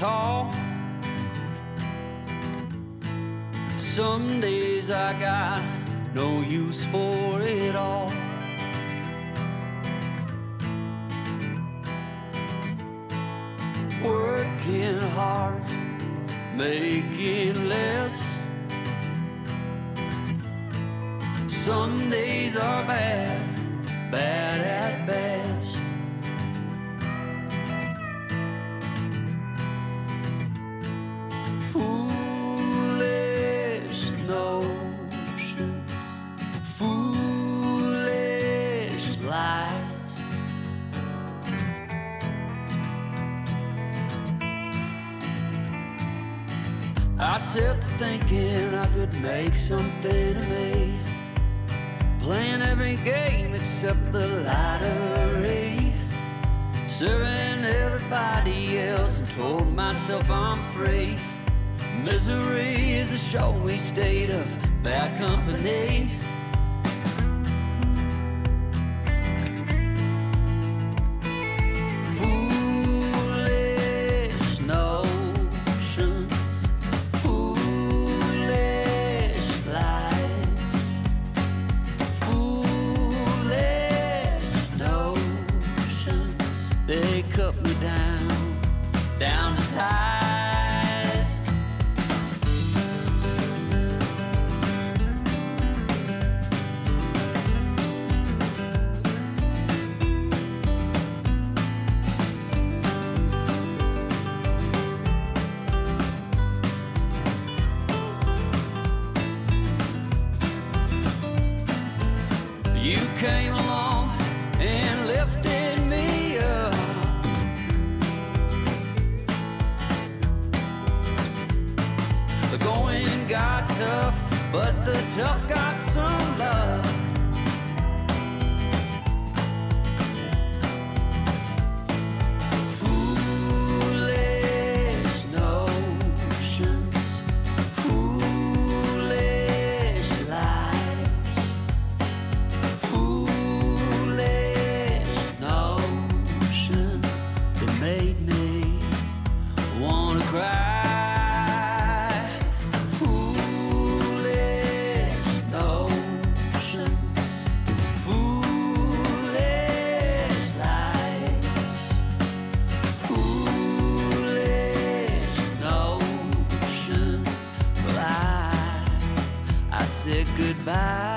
tall. Some days I got no use for it all. Working hard, making less. Some days are bad, bad at best. Foolish notions, foolish lies. I set to thinking I could make something of me, playing every game except the lottery, serving everybody else and told myself I'm free. Misery is a showy state of bad company. Foolish notions, foolish lies. Foolish notions, they cut me down to size. You came along and lifted me up. The going got tough, but the tough got some luck. Foolish notions, foolish lies. Foolish notions that made me wanna cry. Foolish notions, foolish lies. Foolish notions. Well, I said goodbye.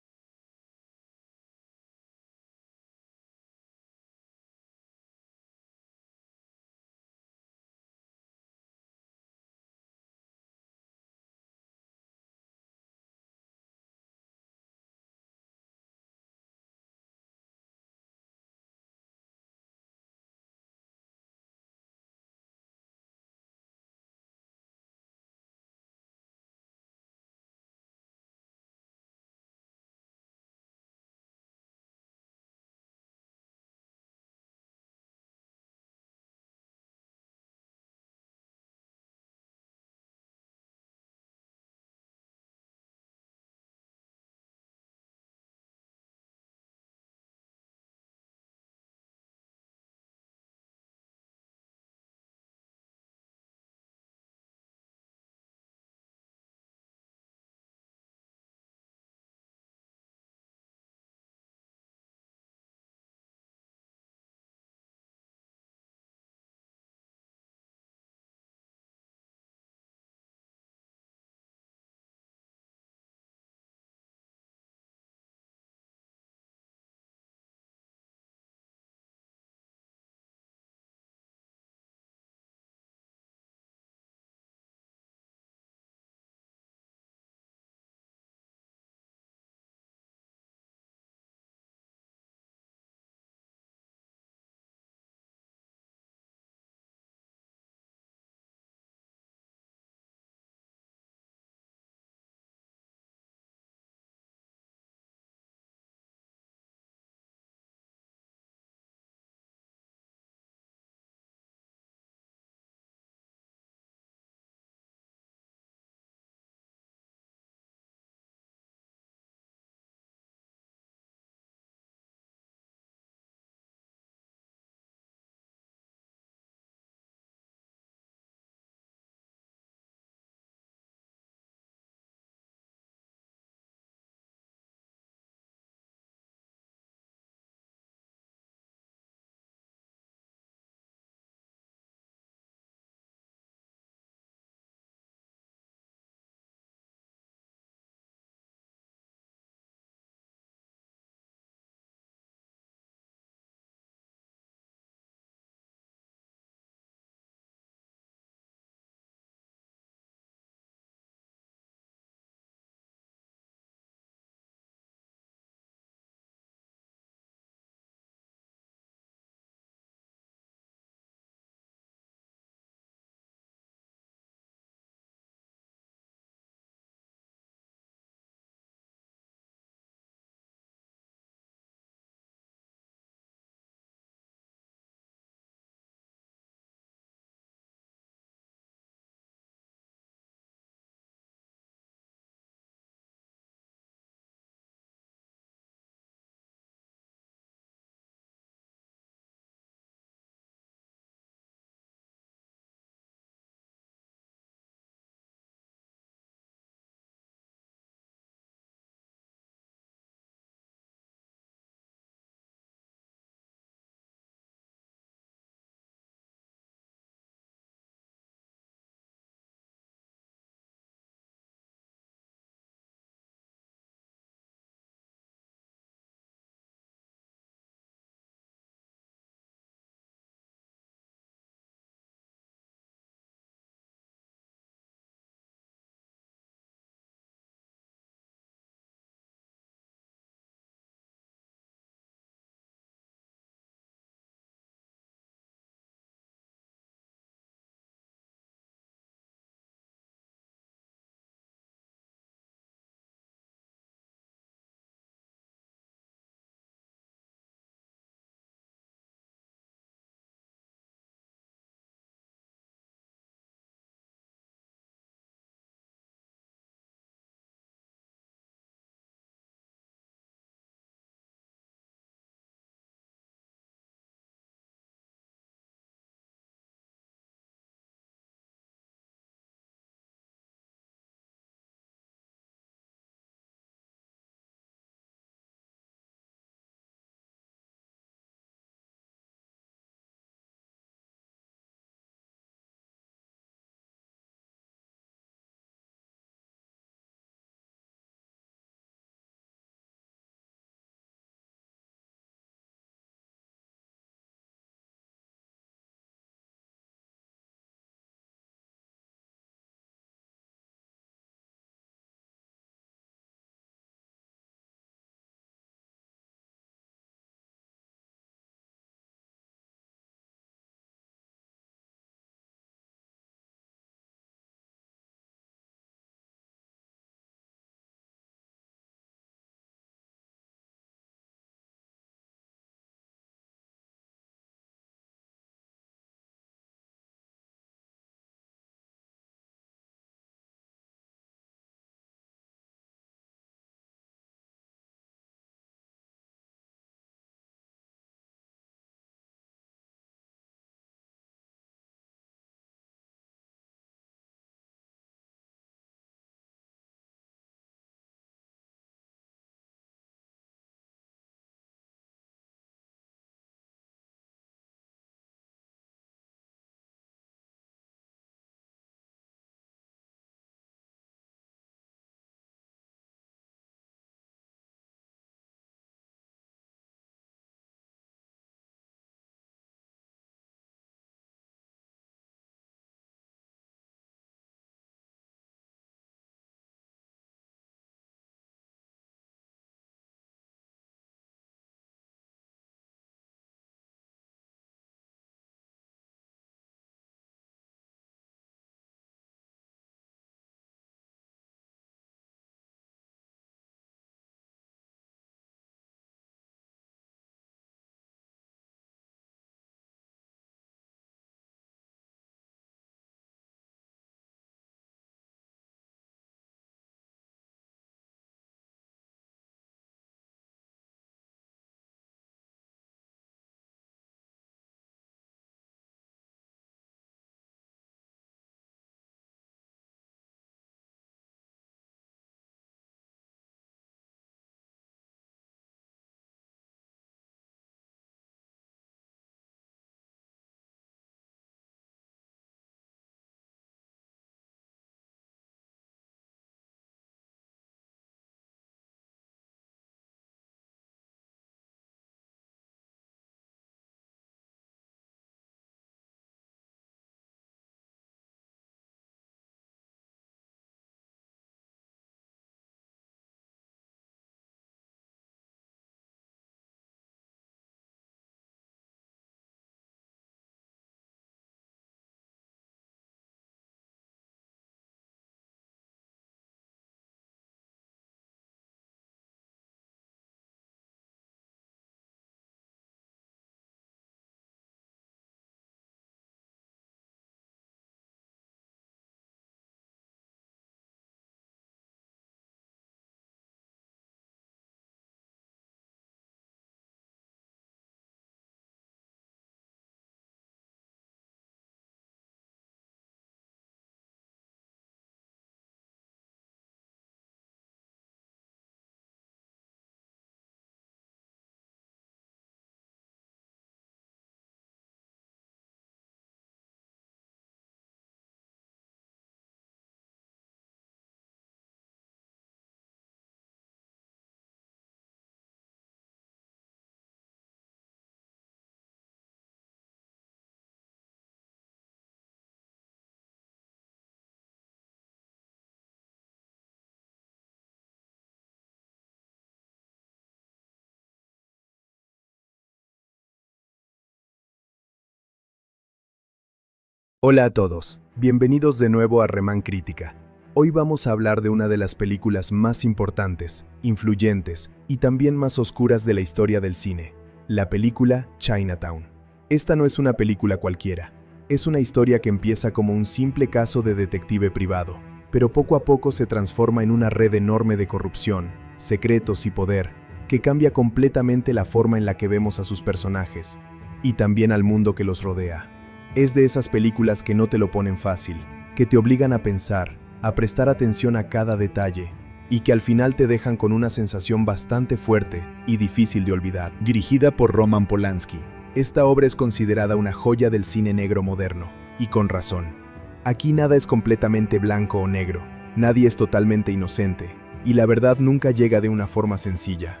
Hola a todos, bienvenidos de nuevo a Remán Crítica. Hoy vamos a hablar de una de las películas más importantes, influyentes y también más oscuras de la historia del cine, la película Chinatown. Esta no es una película cualquiera, es una historia que empieza como un simple caso de detective privado, pero poco a poco se transforma en una red enorme de corrupción, secretos y poder, que cambia completamente la forma en la que vemos a sus personajes, y también al mundo que los rodea. Es de esas películas que no te lo ponen fácil, que te obligan a pensar, a prestar atención a cada detalle, y que al final te dejan con una sensación bastante fuerte y difícil de olvidar. Dirigida por Roman Polanski, esta obra es considerada una joya del cine negro moderno, y con razón. Aquí nada es completamente blanco o negro, nadie es totalmente inocente, y la verdad nunca llega de una forma sencilla.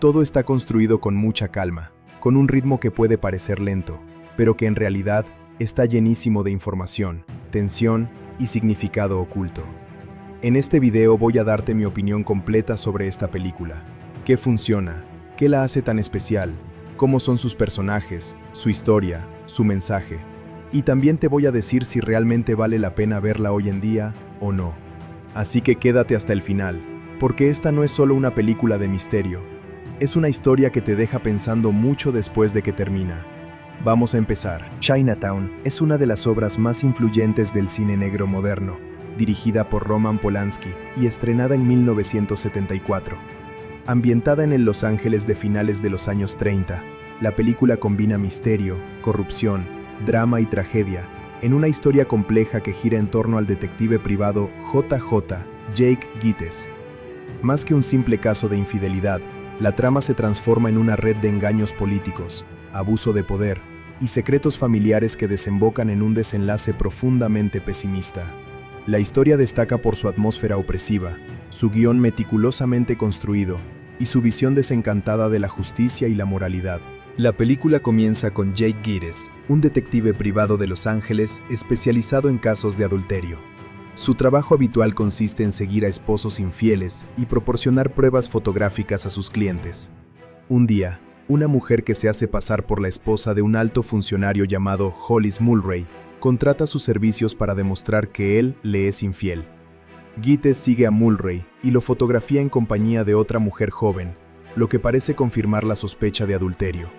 Todo está construido con mucha calma, con un ritmo que puede parecer lento, pero que en realidad está llenísimo de información, tensión y significado oculto. En este video voy a darte mi opinión completa sobre esta película. ¿Qué funciona? ¿Qué la hace tan especial? ¿Cómo son sus personajes, su historia, su mensaje? Y también te voy a decir si realmente vale la pena verla hoy en día o no. Así que quédate hasta el final, porque esta no es solo una película de misterio, es una historia que te deja pensando mucho después de que termina. Vamos a empezar. Chinatown es una de las obras más influyentes del cine negro moderno, dirigida por Roman Polanski y estrenada en 1974. Ambientada en el Los Ángeles de finales de los años 30, la película combina misterio, corrupción, drama y tragedia, en una historia compleja que gira en torno al detective privado JJ, Jake Gittes. Más que un simple caso de infidelidad, la trama se transforma en una red de engaños políticos, abuso de poder y secretos familiares que desembocan en un desenlace profundamente pesimista. La historia destaca por su atmósfera opresiva, su guión meticulosamente construido y su visión desencantada de la justicia y la moralidad. La película comienza con Jake Gittes, un detective privado de Los Ángeles especializado en casos de adulterio. Su trabajo habitual consiste en seguir a esposos infieles y proporcionar pruebas fotográficas a sus clientes. Un día, una mujer que se hace pasar por la esposa de un alto funcionario llamado Hollis Mulray contrata sus servicios para demostrar que él le es infiel. Gittes sigue a Mulray y lo fotografía en compañía de otra mujer joven, lo que parece confirmar la sospecha de adulterio.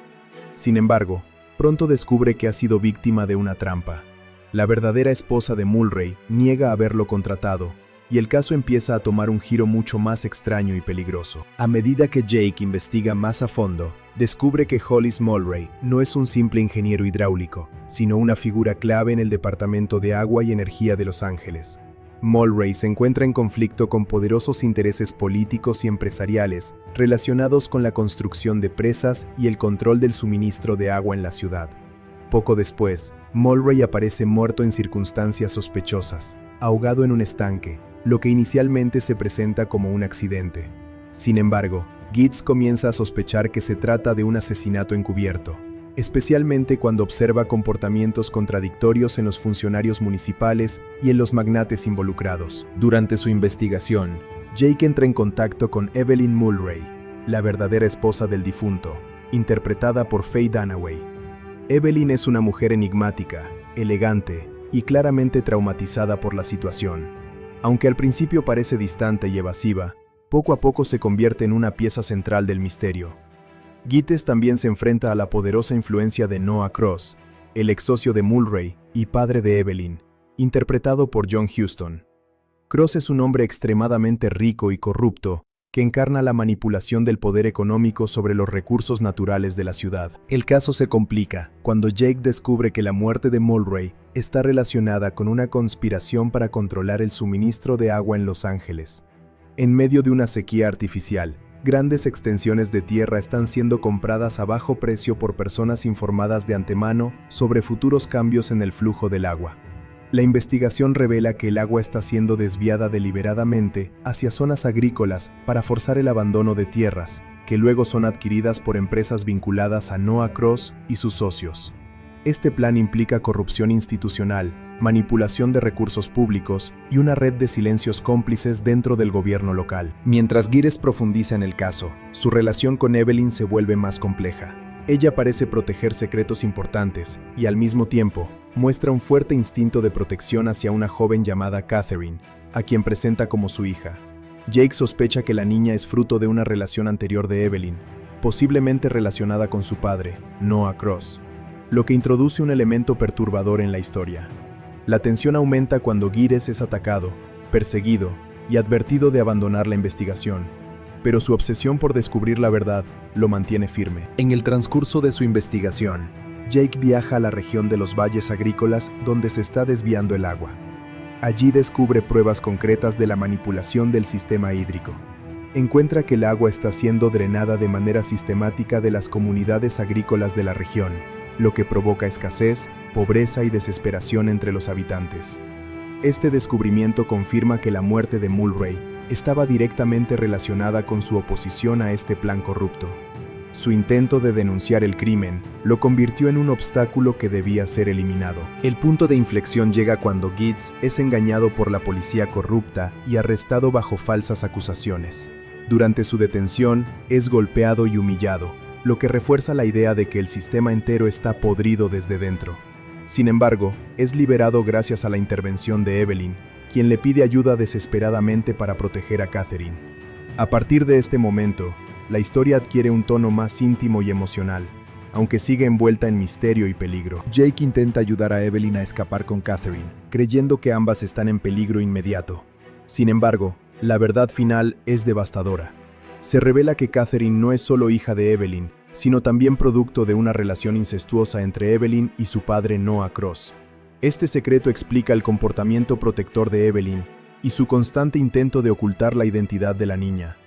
Sin embargo, pronto descubre que ha sido víctima de una trampa. La verdadera esposa de Mulray niega haberlo contratado, y el caso empieza a tomar un giro mucho más extraño y peligroso. A medida que Jake investiga más a fondo, descubre que Hollis Mulray no es un simple ingeniero hidráulico, sino una figura clave en el Departamento de Agua y Energía de Los Ángeles. Mulray se encuentra en conflicto con poderosos intereses políticos y empresariales relacionados con la construcción de presas y el control del suministro de agua en la ciudad. Poco después, Mulray aparece muerto en circunstancias sospechosas, ahogado en un estanque, lo que inicialmente se presenta como un accidente. Sin embargo, Gittes comienza a sospechar que se trata de un asesinato encubierto, especialmente cuando observa comportamientos contradictorios en los funcionarios municipales y en los magnates involucrados. Durante su investigación, Jake entra en contacto con Evelyn Mulray, la verdadera esposa del difunto, interpretada por Faye Dunaway. Evelyn es una mujer enigmática, elegante y claramente traumatizada por la situación. Aunque al principio parece distante y evasiva, poco a poco se convierte en una pieza central del misterio. Gittes también se enfrenta a la poderosa influencia de Noah Cross, el ex socio de Mulray y padre de Evelyn, interpretado por John Huston. Cross es un hombre extremadamente rico y corrupto, que encarna la manipulación del poder económico sobre los recursos naturales de la ciudad. El caso se complica cuando Jake descubre que la muerte de Mulray está relacionada con una conspiración para controlar el suministro de agua en Los Ángeles. En medio de una sequía artificial, grandes extensiones de tierra están siendo compradas a bajo precio por personas informadas de antemano sobre futuros cambios en el flujo del agua. La investigación revela que el agua está siendo desviada deliberadamente hacia zonas agrícolas para forzar el abandono de tierras, que luego son adquiridas por empresas vinculadas a Noah Cross y sus socios. Este plan implica corrupción institucional, manipulación de recursos públicos y una red de silencios cómplices dentro del gobierno local. Mientras Gittes profundiza en el caso, su relación con Evelyn se vuelve más compleja. Ella parece proteger secretos importantes y, al mismo tiempo, muestra un fuerte instinto de protección hacia una joven llamada Catherine, a quien presenta como su hija. Jake sospecha que la niña es fruto de una relación anterior de Evelyn, posiblemente relacionada con su padre, Noah Cross, lo que introduce un elemento perturbador en la historia. La tensión aumenta cuando Gires es atacado, perseguido y advertido de abandonar la investigación, pero su obsesión por descubrir la verdad lo mantiene firme. En el transcurso de su investigación, Jake viaja a la región de los valles agrícolas donde se está desviando el agua. Allí descubre pruebas concretas de la manipulación del sistema hídrico. Encuentra que el agua está siendo drenada de manera sistemática de las comunidades agrícolas de la región, lo que provoca escasez, pobreza y desesperación entre los habitantes. Este descubrimiento confirma que la muerte de Mulray estaba directamente relacionada con su oposición a este plan corrupto. Su intento de denunciar el crimen lo convirtió en un obstáculo que debía ser eliminado. El punto de inflexión llega cuando Gittes es engañado por la policía corrupta y arrestado bajo falsas acusaciones. Durante su detención, es golpeado y humillado, lo que refuerza la idea de que el sistema entero está podrido desde dentro. Sin embargo, es liberado gracias a la intervención de Evelyn, quien le pide ayuda desesperadamente para proteger a Catherine. A partir de este momento, la historia adquiere un tono más íntimo y emocional, aunque sigue envuelta en misterio y peligro. Jake intenta ayudar a Evelyn a escapar con Catherine, creyendo que ambas están en peligro inmediato. Sin embargo, la verdad final es devastadora. Se revela que Catherine no es solo hija de Evelyn, sino también producto de una relación incestuosa entre Evelyn y su padre Noah Cross. Este secreto explica el comportamiento protector de Evelyn y su constante intento de ocultar la identidad de la niña.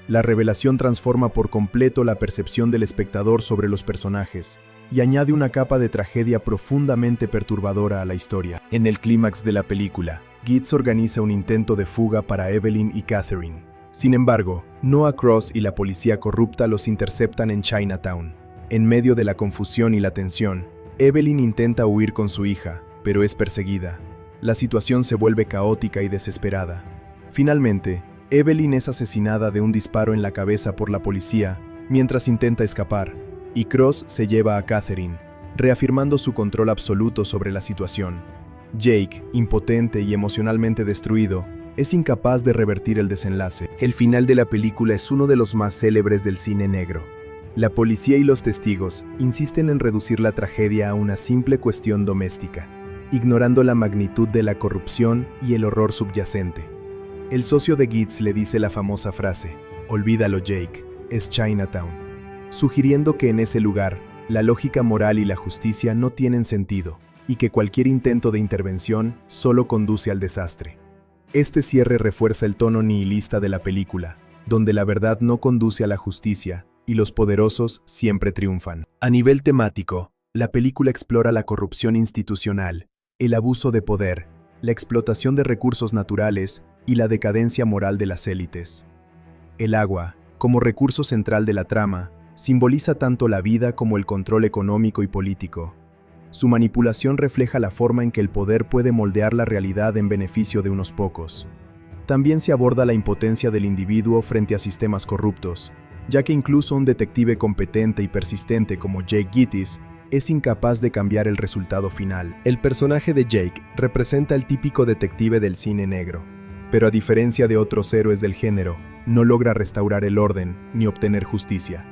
La revelación transforma por completo la percepción del espectador sobre los personajes y añade una capa de tragedia profundamente perturbadora a la historia. En el clímax de la película, Gittes organiza un intento de fuga para Evelyn y Catherine. Sin embargo, Noah Cross y la policía corrupta los interceptan en Chinatown. En medio de la confusión y la tensión, Evelyn intenta huir con su hija, pero es perseguida. La situación se vuelve caótica y desesperada. Finalmente, Evelyn es asesinada de un disparo en la cabeza por la policía mientras intenta escapar, y Cross se lleva a Catherine, reafirmando su control absoluto sobre la situación. Jake, impotente y emocionalmente destruido, es incapaz de revertir el desenlace. El final de la película es uno de los más célebres del cine negro. La policía y los testigos insisten en reducir la tragedia a una simple cuestión doméstica, ignorando la magnitud de la corrupción y el horror subyacente. El socio de Gittes le dice la famosa frase, "Olvídalo, Jake, es Chinatown", sugiriendo que en ese lugar, la lógica moral y la justicia no tienen sentido, y que cualquier intento de intervención solo conduce al desastre. Este cierre refuerza el tono nihilista de la película, donde la verdad no conduce a la justicia, y los poderosos siempre triunfan. A nivel temático, la película explora la corrupción institucional, el abuso de poder, la explotación de recursos naturales y la decadencia moral de las élites. El agua, como recurso central de la trama, simboliza tanto la vida como el control económico y político. Su manipulación refleja la forma en que el poder puede moldear la realidad en beneficio de unos pocos. También se aborda la impotencia del individuo frente a sistemas corruptos, ya que incluso un detective competente y persistente como Jake Gittes es incapaz de cambiar el resultado final. El personaje de Jake representa el típico detective del cine negro, pero a diferencia de otros héroes del género, no logra restaurar el orden ni obtener justicia.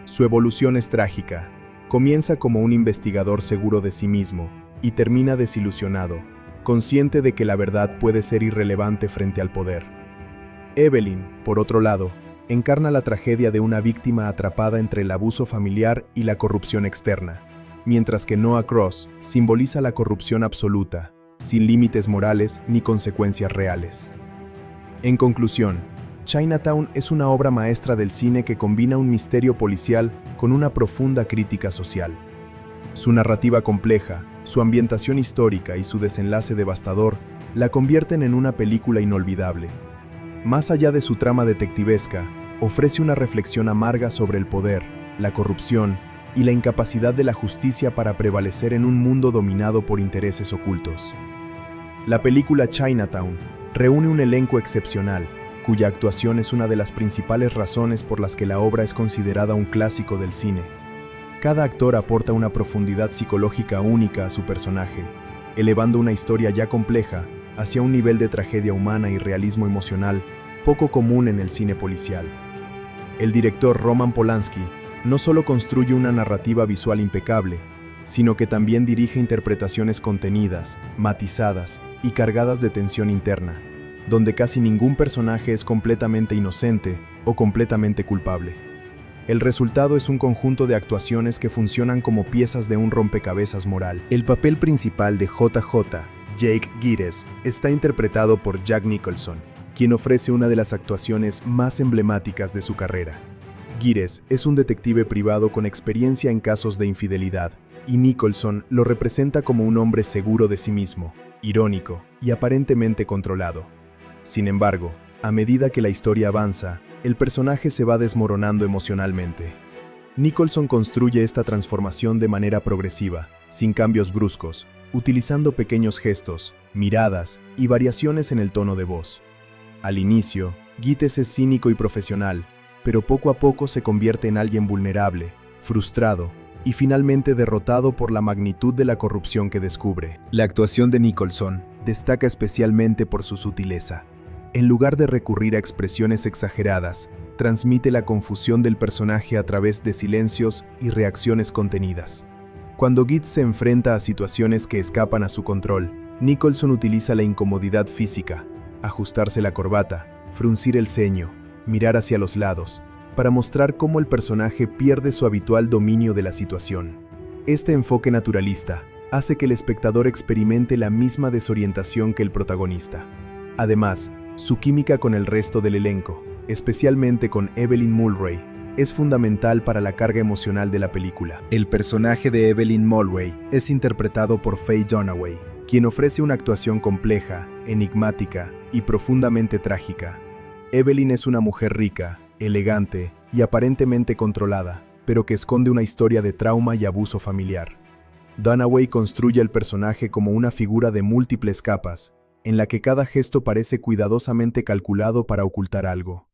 Su evolución es trágica. Comienza como un investigador seguro de sí mismo y termina desilusionado, consciente de que la verdad puede ser irrelevante frente al poder. Evelyn, por otro lado, encarna la tragedia de una víctima atrapada entre el abuso familiar y la corrupción externa, mientras que Noah Cross simboliza la corrupción absoluta, sin límites morales ni consecuencias reales. En conclusión, Chinatown es una obra maestra del cine que combina un misterio policial con una profunda crítica social. Su narrativa compleja, su ambientación histórica y su desenlace devastador la convierten en una película inolvidable. Más allá de su trama detectivesca, ofrece una reflexión amarga sobre el poder, la corrupción y la incapacidad de la justicia para prevalecer en un mundo dominado por intereses ocultos. La película Chinatown reúne un elenco excepcional, cuya actuación es una de las principales razones por las que la obra es considerada un clásico del cine. Cada actor aporta una profundidad psicológica única a su personaje, elevando una historia ya compleja hacia un nivel de tragedia humana y realismo emocional poco común en el cine policial. El director Roman Polanski no solo construye una narrativa visual impecable, sino que también dirige interpretaciones contenidas, matizadas y cargadas de tensión interna, donde casi ningún personaje es completamente inocente o completamente culpable. El resultado es un conjunto de actuaciones que funcionan como piezas de un rompecabezas moral. El papel principal de JJ, Jake Gittes, está interpretado por Jack Nicholson, quien ofrece una de las actuaciones más emblemáticas de su carrera. Gittes es un detective privado con experiencia en casos de infidelidad, y Nicholson lo representa como un hombre seguro de sí mismo, irónico y aparentemente controlado. Sin embargo, a medida que la historia avanza, el personaje se va desmoronando emocionalmente. Nicholson construye esta transformación de manera progresiva, sin cambios bruscos, utilizando pequeños gestos, miradas y variaciones en el tono de voz. Al inicio, Gittes es cínico y profesional, pero poco a poco se convierte en alguien vulnerable, frustrado y finalmente derrotado por la magnitud de la corrupción que descubre. La actuación de Nicholson destaca especialmente por su sutileza. En lugar de recurrir a expresiones exageradas, transmite la confusión del personaje a través de silencios y reacciones contenidas. Cuando Gittes se enfrenta a situaciones que escapan a su control, Nicholson utiliza la incomodidad física, ajustarse la corbata, fruncir el ceño, mirar hacia los lados, para mostrar cómo el personaje pierde su habitual dominio de la situación. Este enfoque naturalista hace que el espectador experimente la misma desorientación que el protagonista. Además, su química con el resto del elenco, especialmente con Evelyn Mulwray, es fundamental para la carga emocional de la película. El personaje de Evelyn Mulwray es interpretado por Faye Dunaway, quien ofrece una actuación compleja, enigmática y profundamente trágica. Evelyn es una mujer rica, elegante y aparentemente controlada, pero que esconde una historia de trauma y abuso familiar. Dunaway construye el personaje como una figura de múltiples capas, en la que cada gesto parece cuidadosamente calculado para ocultar algo.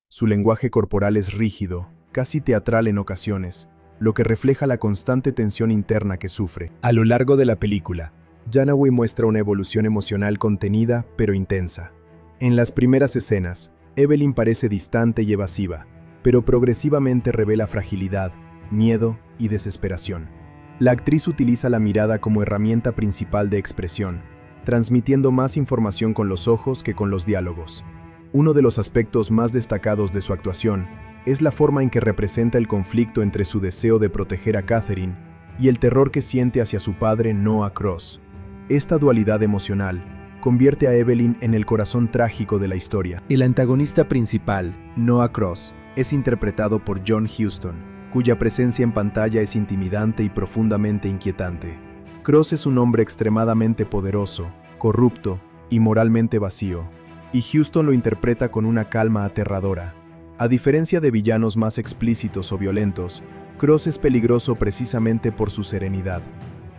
Su lenguaje corporal es rígido, casi teatral en ocasiones, lo que refleja la constante tensión interna que sufre. A lo largo de la película, Dunaway muestra una evolución emocional contenida pero intensa. En las primeras escenas, Evelyn parece distante y evasiva, pero progresivamente revela fragilidad, miedo y desesperación. La actriz utiliza la mirada como herramienta principal de expresión, transmitiendo más información con los ojos que con los diálogos. Uno de los aspectos más destacados de su actuación es la forma en que representa el conflicto entre su deseo de proteger a Catherine y el terror que siente hacia su padre Noah Cross. Esta dualidad emocional convierte a Evelyn en el corazón trágico de la historia. El antagonista principal, Noah Cross, es interpretado por John Huston, cuya presencia en pantalla es intimidante y profundamente inquietante. Cross es un hombre extremadamente poderoso, corrupto y moralmente vacío, y Huston lo interpreta con una calma aterradora. A diferencia de villanos más explícitos o violentos, Cross es peligroso precisamente por su serenidad.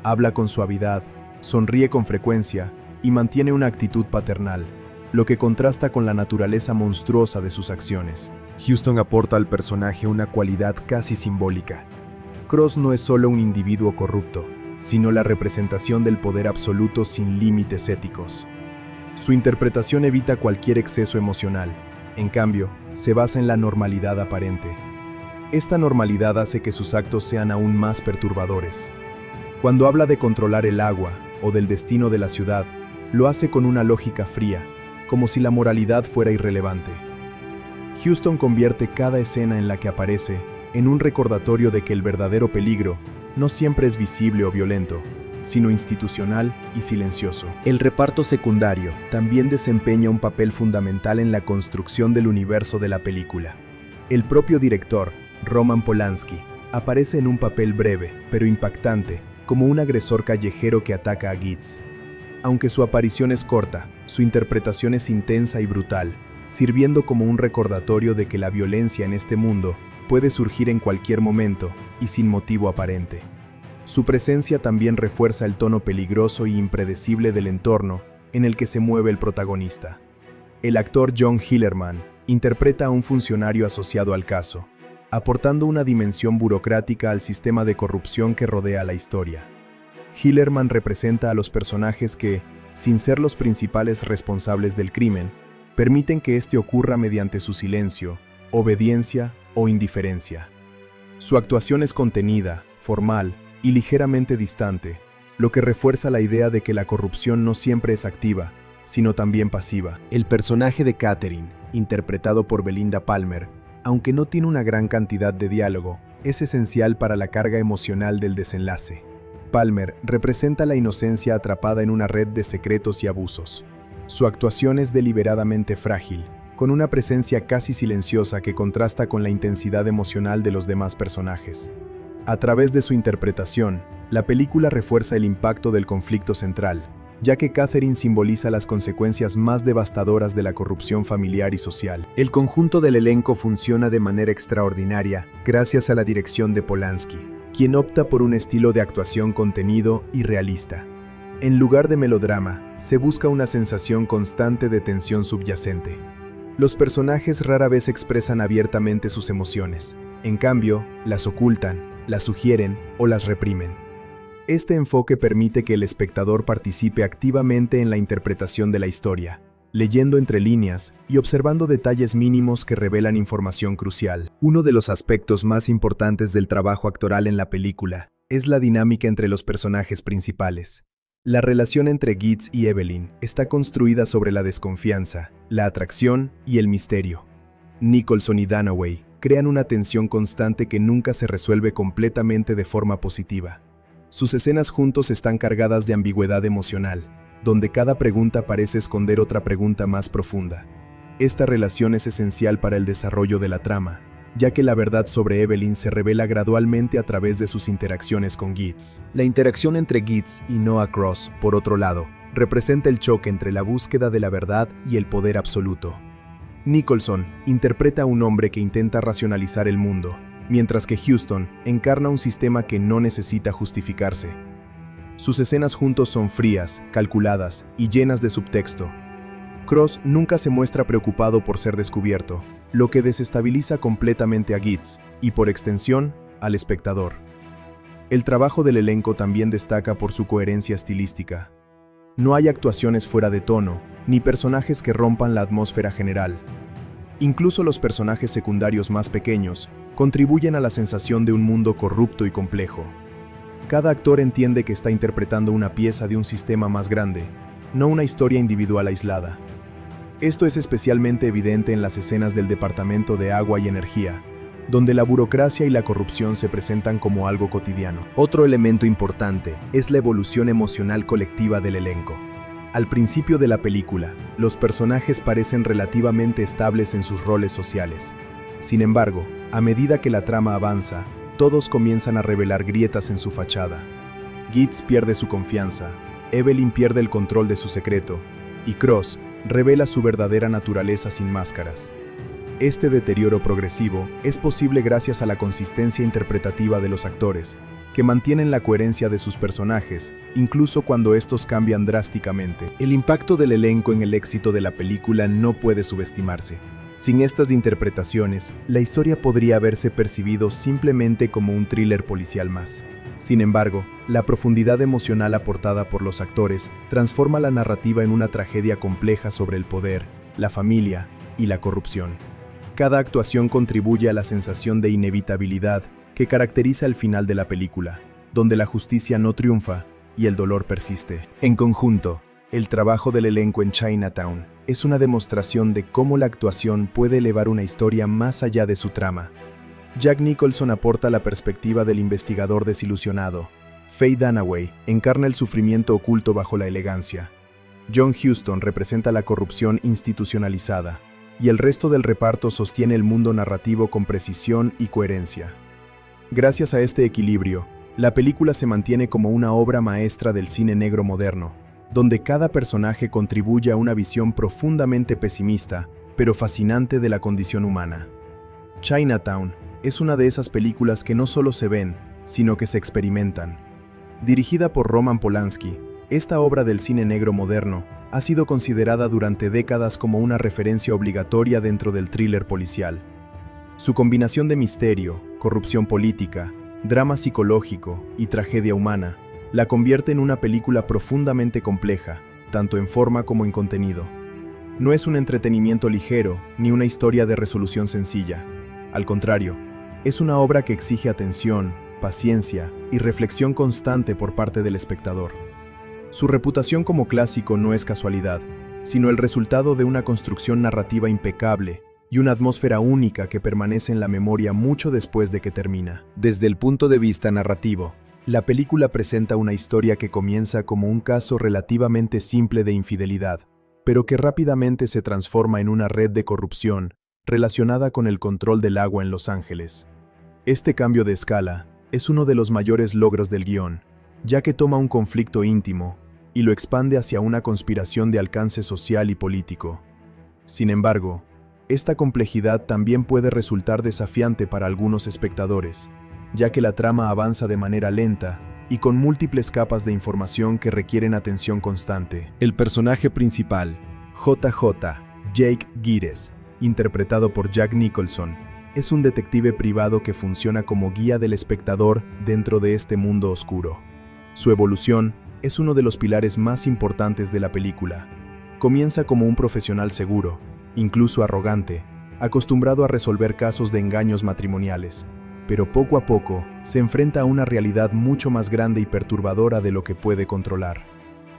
Habla con suavidad, sonríe con frecuencia y mantiene una actitud paternal, lo que contrasta con la naturaleza monstruosa de sus acciones. Huston aporta al personaje una cualidad casi simbólica. Cross no es solo un individuo corrupto, sino la representación del poder absoluto sin límites éticos. Su interpretación evita cualquier exceso emocional, en cambio, se basa en la normalidad aparente. Esta normalidad hace que sus actos sean aún más perturbadores. Cuando habla de controlar el agua o del destino de la ciudad, lo hace con una lógica fría, como si la moralidad fuera irrelevante. Huston convierte cada escena en la que aparece en un recordatorio de que el verdadero peligro no siempre es visible o violento, sino institucional y silencioso. El reparto secundario también desempeña un papel fundamental en la construcción del universo de la película. El propio director, Roman Polanski, aparece en un papel breve, pero impactante, como un agresor callejero que ataca a Gittes. Aunque su aparición es corta, su interpretación es intensa y brutal, sirviendo como un recordatorio de que la violencia en este mundo puede surgir en cualquier momento y sin motivo aparente. Su presencia también refuerza el tono peligroso y impredecible del entorno en el que se mueve el protagonista. El actor John Hillerman interpreta a un funcionario asociado al caso, aportando una dimensión burocrática al sistema de corrupción que rodea la historia. Hillerman representa a los personajes que, sin ser los principales responsables del crimen, permiten que éste ocurra mediante su silencio, obediencia o indiferencia. Su actuación es contenida, formal y ligeramente distante, lo que refuerza la idea de que la corrupción no siempre es activa, sino también pasiva. El personaje de Catherine, interpretado por Belinda Palmer, aunque no tiene una gran cantidad de diálogo, es esencial para la carga emocional del desenlace. Palmer representa la inocencia atrapada en una red de secretos y abusos. Su actuación es deliberadamente frágil, con una presencia casi silenciosa que contrasta con la intensidad emocional de los demás personajes. A través de su interpretación, la película refuerza el impacto del conflicto central, ya que Catherine simboliza las consecuencias más devastadoras de la corrupción familiar y social. El conjunto del elenco funciona de manera extraordinaria gracias a la dirección de Polanski, quien opta por un estilo de actuación contenido y realista. En lugar de melodrama, se busca una sensación constante de tensión subyacente. Los personajes rara vez expresan abiertamente sus emociones. En cambio, las ocultan, las sugieren o las reprimen. Este enfoque permite que el espectador participe activamente en la interpretación de la historia, leyendo entre líneas y observando detalles mínimos que revelan información crucial. Uno de los aspectos más importantes del trabajo actoral en la película es la dinámica entre los personajes principales. La relación entre Gittes y Evelyn está construida sobre la desconfianza, la atracción y el misterio. Nicholson y Dunaway crean una tensión constante que nunca se resuelve completamente de forma positiva. Sus escenas juntos están cargadas de ambigüedad emocional, donde cada pregunta parece esconder otra pregunta más profunda. Esta relación es esencial para el desarrollo de la trama, ya que la verdad sobre Evelyn se revela gradualmente a través de sus interacciones con Gittes. La interacción entre Gittes y Noah Cross, por otro lado, representa el choque entre la búsqueda de la verdad y el poder absoluto. Nicholson interpreta a un hombre que intenta racionalizar el mundo, mientras que Huston encarna un sistema que no necesita justificarse. Sus escenas juntos son frías, calculadas y llenas de subtexto. Cross nunca se muestra preocupado por ser descubierto, lo que desestabiliza completamente a Gittes y, por extensión, al espectador. El trabajo del elenco también destaca por su coherencia estilística. No hay actuaciones fuera de tono, ni personajes que rompan la atmósfera general. Incluso los personajes secundarios más pequeños contribuyen a la sensación de un mundo corrupto y complejo. Cada actor entiende que está interpretando una pieza de un sistema más grande, no una historia individual aislada. Esto es especialmente evidente en las escenas del Departamento de Agua y Energía, donde la burocracia y la corrupción se presentan como algo cotidiano. Otro elemento importante es la evolución emocional colectiva del elenco. Al principio de la película, los personajes parecen relativamente estables en sus roles sociales. Sin embargo, a medida que la trama avanza, todos comienzan a revelar grietas en su fachada. Gittes pierde su confianza, Evelyn pierde el control de su secreto, y Cross revela su verdadera naturaleza sin máscaras. Este deterioro progresivo es posible gracias a la consistencia interpretativa de los actores, que mantienen la coherencia de sus personajes, incluso cuando estos cambian drásticamente. El impacto del elenco en el éxito de la película no puede subestimarse. Sin estas interpretaciones, la historia podría haberse percibido simplemente como un thriller policial más. Sin embargo, la profundidad emocional aportada por los actores transforma la narrativa en una tragedia compleja sobre el poder, la familia y la corrupción. Cada actuación contribuye a la sensación de inevitabilidad que caracteriza el final de la película, donde la justicia no triunfa y el dolor persiste. En conjunto, el trabajo del elenco en Chinatown es una demostración de cómo la actuación puede elevar una historia más allá de su trama. Jack Nicholson aporta la perspectiva del investigador desilusionado. Faye Dunaway encarna el sufrimiento oculto bajo la elegancia. John Huston representa la corrupción institucionalizada, y el resto del reparto sostiene el mundo narrativo con precisión y coherencia. Gracias a este equilibrio, la película se mantiene como una obra maestra del cine negro moderno, donde cada personaje contribuye a una visión profundamente pesimista, pero fascinante de la condición humana. Chinatown es una de esas películas que no solo se ven, sino que se experimentan. Dirigida por Roman Polanski, esta obra del cine negro moderno ha sido considerada durante décadas como una referencia obligatoria dentro del thriller policial. Su combinación de misterio, corrupción política, drama psicológico y tragedia humana la convierte en una película profundamente compleja, tanto en forma como en contenido. No es un entretenimiento ligero, ni una historia de resolución sencilla. Al contrario, es una obra que exige atención, paciencia y reflexión constante por parte del espectador. Su reputación como clásico no es casualidad, sino el resultado de una construcción narrativa impecable y una atmósfera única que permanece en la memoria mucho después de que termina. Desde el punto de vista narrativo, la película presenta una historia que comienza como un caso relativamente simple de infidelidad, pero que rápidamente se transforma en una red de corrupción relacionada con el control del agua en Los Ángeles. Este cambio de escala es uno de los mayores logros del guión, ya que toma un conflicto íntimo y lo expande hacia una conspiración de alcance social y político. Sin embargo, esta complejidad también puede resultar desafiante para algunos espectadores, ya que la trama avanza de manera lenta y con múltiples capas de información que requieren atención constante. El personaje principal, JJ, Jake Gires, interpretado por Jack Nicholson, es un detective privado que funciona como guía del espectador dentro de este mundo oscuro. Su evolución es uno de los pilares más importantes de la película. Comienza como un profesional seguro, incluso arrogante, acostumbrado a resolver casos de engaños matrimoniales, pero poco a poco se enfrenta a una realidad mucho más grande y perturbadora de lo que puede controlar.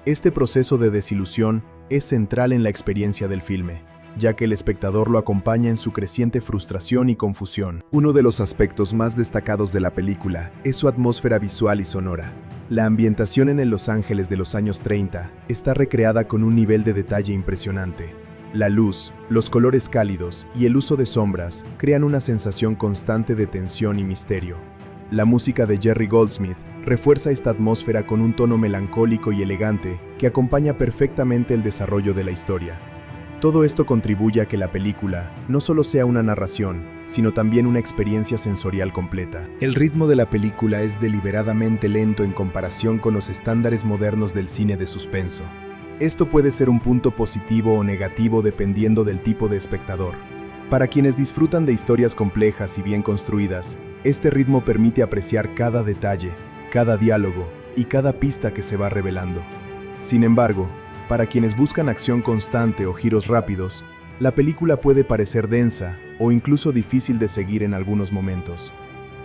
Este proceso de desilusión es central en la experiencia del filme, ya que el espectador lo acompaña en su creciente frustración y confusión. Uno de los aspectos más destacados de la película es su atmósfera visual y sonora. La ambientación en el Los Ángeles de los años 30 está recreada con un nivel de detalle impresionante. La luz, los colores cálidos y el uso de sombras crean una sensación constante de tensión y misterio. La música de Jerry Goldsmith refuerza esta atmósfera con un tono melancólico y elegante que acompaña perfectamente el desarrollo de la historia. Todo esto contribuye a que la película no solo sea una narración, sino también una experiencia sensorial completa. El ritmo de la película es deliberadamente lento en comparación con los estándares modernos del cine de suspenso. Esto puede ser un punto positivo o negativo dependiendo del tipo de espectador. Para quienes disfrutan de historias complejas y bien construidas, este ritmo permite apreciar cada detalle, cada diálogo y cada pista que se va revelando. Sin embargo, para quienes buscan acción constante o giros rápidos, la película puede parecer densa o incluso difícil de seguir en algunos momentos.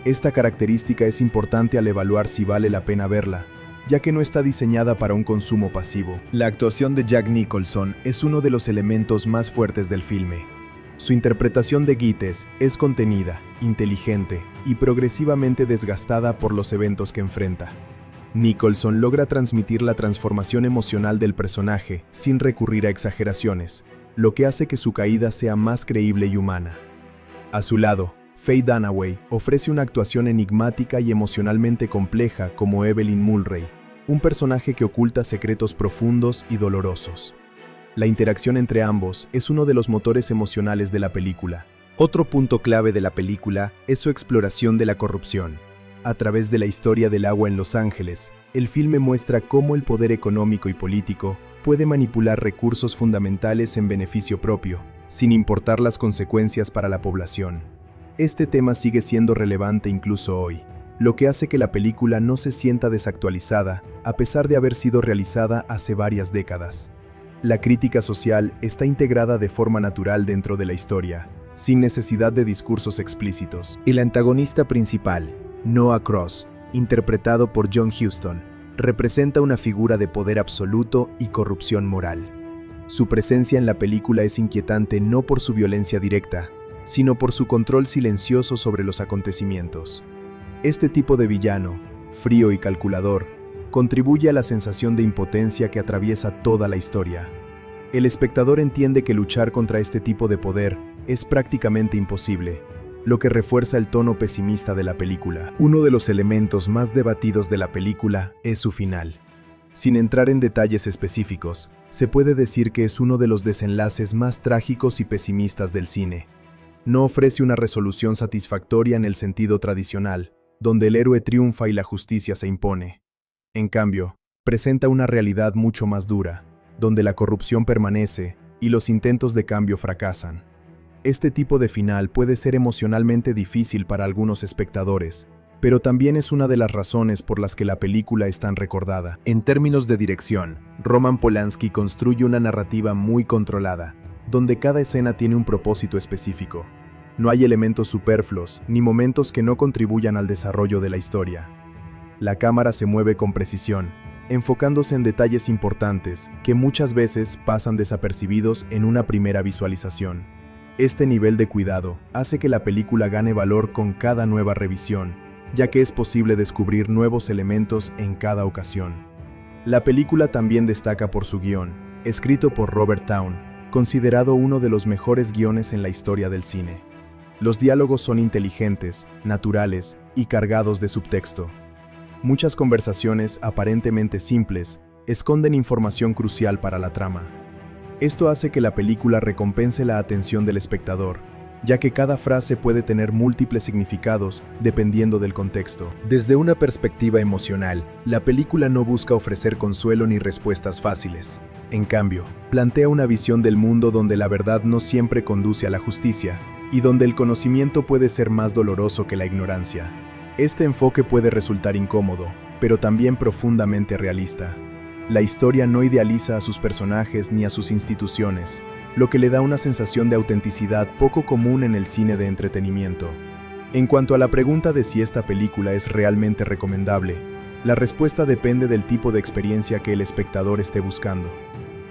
Esta característica es importante al evaluar si vale la pena verla, ya que no está diseñada para un consumo pasivo. La actuación de Jack Nicholson es uno de los elementos más fuertes del filme. Su interpretación de Gittes es contenida, inteligente y progresivamente desgastada por los eventos que enfrenta. Nicholson logra transmitir la transformación emocional del personaje sin recurrir a exageraciones, lo que hace que su caída sea más creíble y humana. A su lado, Faye Dunaway ofrece una actuación enigmática y emocionalmente compleja como Evelyn Mulray, un personaje que oculta secretos profundos y dolorosos. La interacción entre ambos es uno de los motores emocionales de la película. Otro punto clave de la película es su exploración de la corrupción. A través de la historia del agua en Los Ángeles, el filme muestra cómo el poder económico y político puede manipular recursos fundamentales en beneficio propio, sin importar las consecuencias para la población. Este tema sigue siendo relevante incluso hoy, lo que hace que la película no se sienta desactualizada, a pesar de haber sido realizada hace varias décadas. La crítica social está integrada de forma natural dentro de la historia, sin necesidad de discursos explícitos. El antagonista principal, Noah Cross, interpretado por John Huston, representa una figura de poder absoluto y corrupción moral. Su presencia en la película es inquietante no por su violencia directa, sino por su control silencioso sobre los acontecimientos. Este tipo de villano, frío y calculador, contribuye a la sensación de impotencia que atraviesa toda la historia. El espectador entiende que luchar contra este tipo de poder es prácticamente imposible, lo que refuerza el tono pesimista de la película. Uno de los elementos más debatidos de la película es su final. Sin entrar en detalles específicos, se puede decir que es uno de los desenlaces más trágicos y pesimistas del cine. No ofrece una resolución satisfactoria en el sentido tradicional, donde el héroe triunfa y la justicia se impone. En cambio, presenta una realidad mucho más dura, donde la corrupción permanece y los intentos de cambio fracasan. Este tipo de final puede ser emocionalmente difícil para algunos espectadores, pero también es una de las razones por las que la película es tan recordada. En términos de dirección, Roman Polanski construye una narrativa muy controlada, donde cada escena tiene un propósito específico. No hay elementos superfluos ni momentos que no contribuyan al desarrollo de la historia. La cámara se mueve con precisión, enfocándose en detalles importantes que muchas veces pasan desapercibidos en una primera visualización. Este nivel de cuidado hace que la película gane valor con cada nueva revisión, ya que es posible descubrir nuevos elementos en cada ocasión. La película también destaca por su guión, escrito por Robert Towne, considerado uno de los mejores guiones en la historia del cine. Los diálogos son inteligentes, naturales y cargados de subtexto. Muchas conversaciones aparentemente simples esconden información crucial para la trama. Esto hace que la película recompense la atención del espectador, ya que cada frase puede tener múltiples significados dependiendo del contexto. Desde una perspectiva emocional, la película no busca ofrecer consuelo ni respuestas fáciles. En cambio, plantea una visión del mundo donde la verdad no siempre conduce a la justicia y donde el conocimiento puede ser más doloroso que la ignorancia. Este enfoque puede resultar incómodo, pero también profundamente realista. La historia no idealiza a sus personajes ni a sus instituciones, lo que le da una sensación de autenticidad poco común en el cine de entretenimiento. En cuanto a la pregunta de si esta película es realmente recomendable, la respuesta depende del tipo de experiencia que el espectador esté buscando.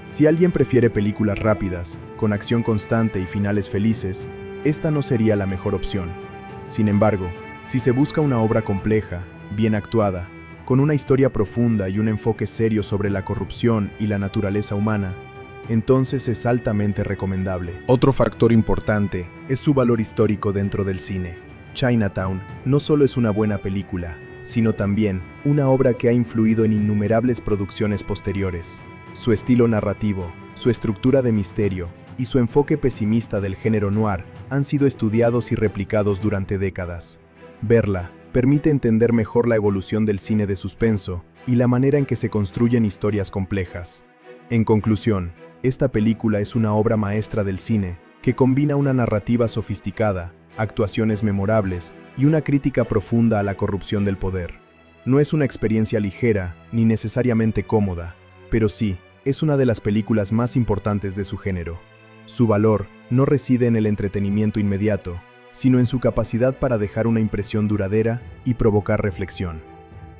Si alguien prefiere películas rápidas, con acción constante y finales felices, esta no sería la mejor opción. Sin embargo, si se busca una obra compleja, bien actuada, con una historia profunda y un enfoque serio sobre la corrupción y la naturaleza humana, entonces es altamente recomendable. Otro factor importante es su valor histórico dentro del cine. Chinatown no solo es una buena película, sino también una obra que ha influido en innumerables producciones posteriores. Su estilo narrativo, su estructura de misterio y su enfoque pesimista del género noir han sido estudiados y replicados durante décadas. Verla permite entender mejor la evolución del cine de suspenso y la manera en que se construyen historias complejas. En conclusión, esta película es una obra maestra del cine que combina una narrativa sofisticada, actuaciones memorables y una crítica profunda a la corrupción del poder. No es una experiencia ligera ni necesariamente cómoda, pero sí, es una de las películas más importantes de su género. Su valor no reside en el entretenimiento inmediato, sino en su capacidad para dejar una impresión duradera y provocar reflexión.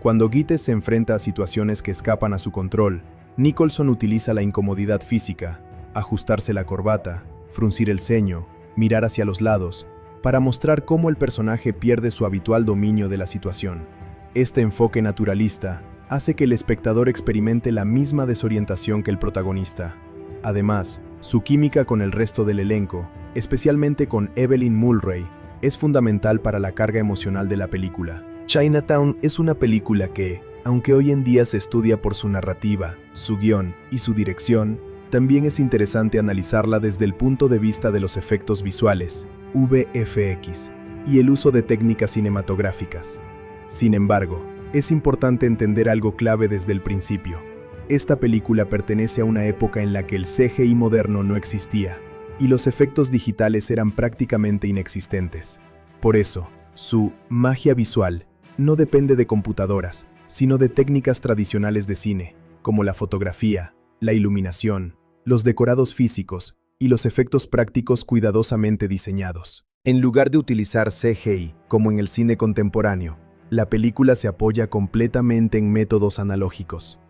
Cuando Gittes se enfrenta a situaciones que escapan a su control, Nicholson utiliza la incomodidad física, ajustarse la corbata, fruncir el ceño, mirar hacia los lados, para mostrar cómo el personaje pierde su habitual dominio de la situación. Este enfoque naturalista hace que el espectador experimente la misma desorientación que el protagonista. Además, su química con el resto del elenco, especialmente con Evelyn Mulwray, es fundamental para la carga emocional de la película. Chinatown es una película que, aunque hoy en día se estudia por su narrativa, su guión y su dirección, también es interesante analizarla desde el punto de vista de los efectos visuales, VFX, y el uso de técnicas cinematográficas. Sin embargo, es importante entender algo clave desde el principio. Esta película pertenece a una época en la que el CGI moderno no existía, y los efectos digitales eran prácticamente inexistentes. Por eso, su magia visual no depende de computadoras, sino de técnicas tradicionales de cine, como la fotografía, la iluminación, los decorados físicos y los efectos prácticos cuidadosamente diseñados. En lugar de utilizar CGI, como en el cine contemporáneo, la película se apoya completamente en métodos analógicos.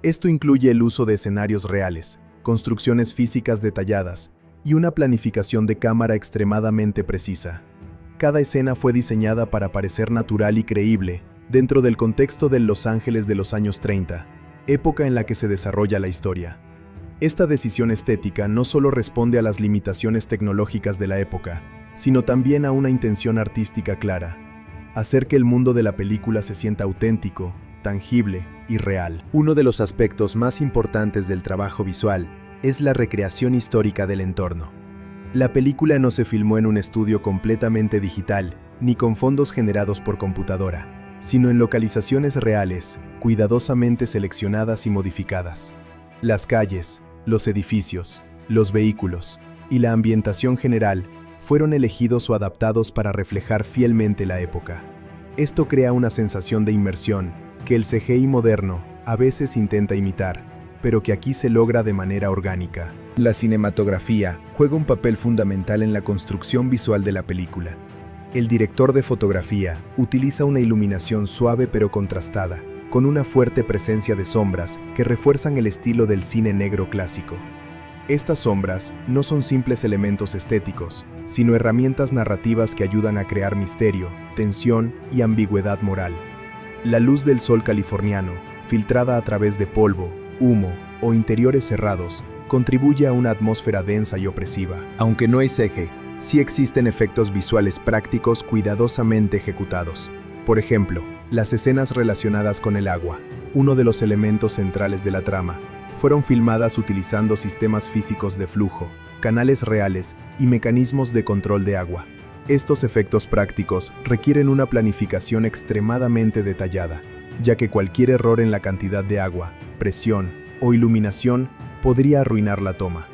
Esto incluye el uso de escenarios reales, construcciones físicas detalladas y una planificación de cámara extremadamente precisa. Cada escena fue diseñada para parecer natural y creíble dentro del contexto del Los Ángeles de los años 30, época en la que se desarrolla la historia. Esta decisión estética no solo responde a las limitaciones tecnológicas de la época, sino también a una intención artística clara: hacer que el mundo de la película se sienta auténtico, tangible y real. Uno de los aspectos más importantes del trabajo visual es la recreación histórica del entorno. La película no se filmó en un estudio completamente digital, ni con fondos generados por computadora, sino en localizaciones reales, cuidadosamente seleccionadas y modificadas. Las calles, los edificios, los vehículos y la ambientación general fueron elegidos o adaptados para reflejar fielmente la época. Esto crea una sensación de inmersión que el CGI moderno a veces intenta imitar, pero que aquí se logra de manera orgánica. La cinematografía juega un papel fundamental en la construcción visual de la película. El director de fotografía utiliza una iluminación suave pero contrastada, con una fuerte presencia de sombras que refuerzan el estilo del cine negro clásico. Estas sombras no son simples elementos estéticos, sino herramientas narrativas que ayudan a crear misterio, tensión y ambigüedad moral. La luz del sol californiano, filtrada a través de polvo, humo o interiores cerrados, contribuye a una atmósfera densa y opresiva. Aunque no hay CG, sí existen efectos visuales prácticos cuidadosamente ejecutados. Por ejemplo, las escenas relacionadas con el agua, uno de los elementos centrales de la trama, fueron filmadas utilizando sistemas físicos de flujo, canales reales y mecanismos de control de agua. Estos efectos prácticos requieren una planificación extremadamente detallada, ya que cualquier error en la cantidad de agua, presión o iluminación podría arruinar la toma.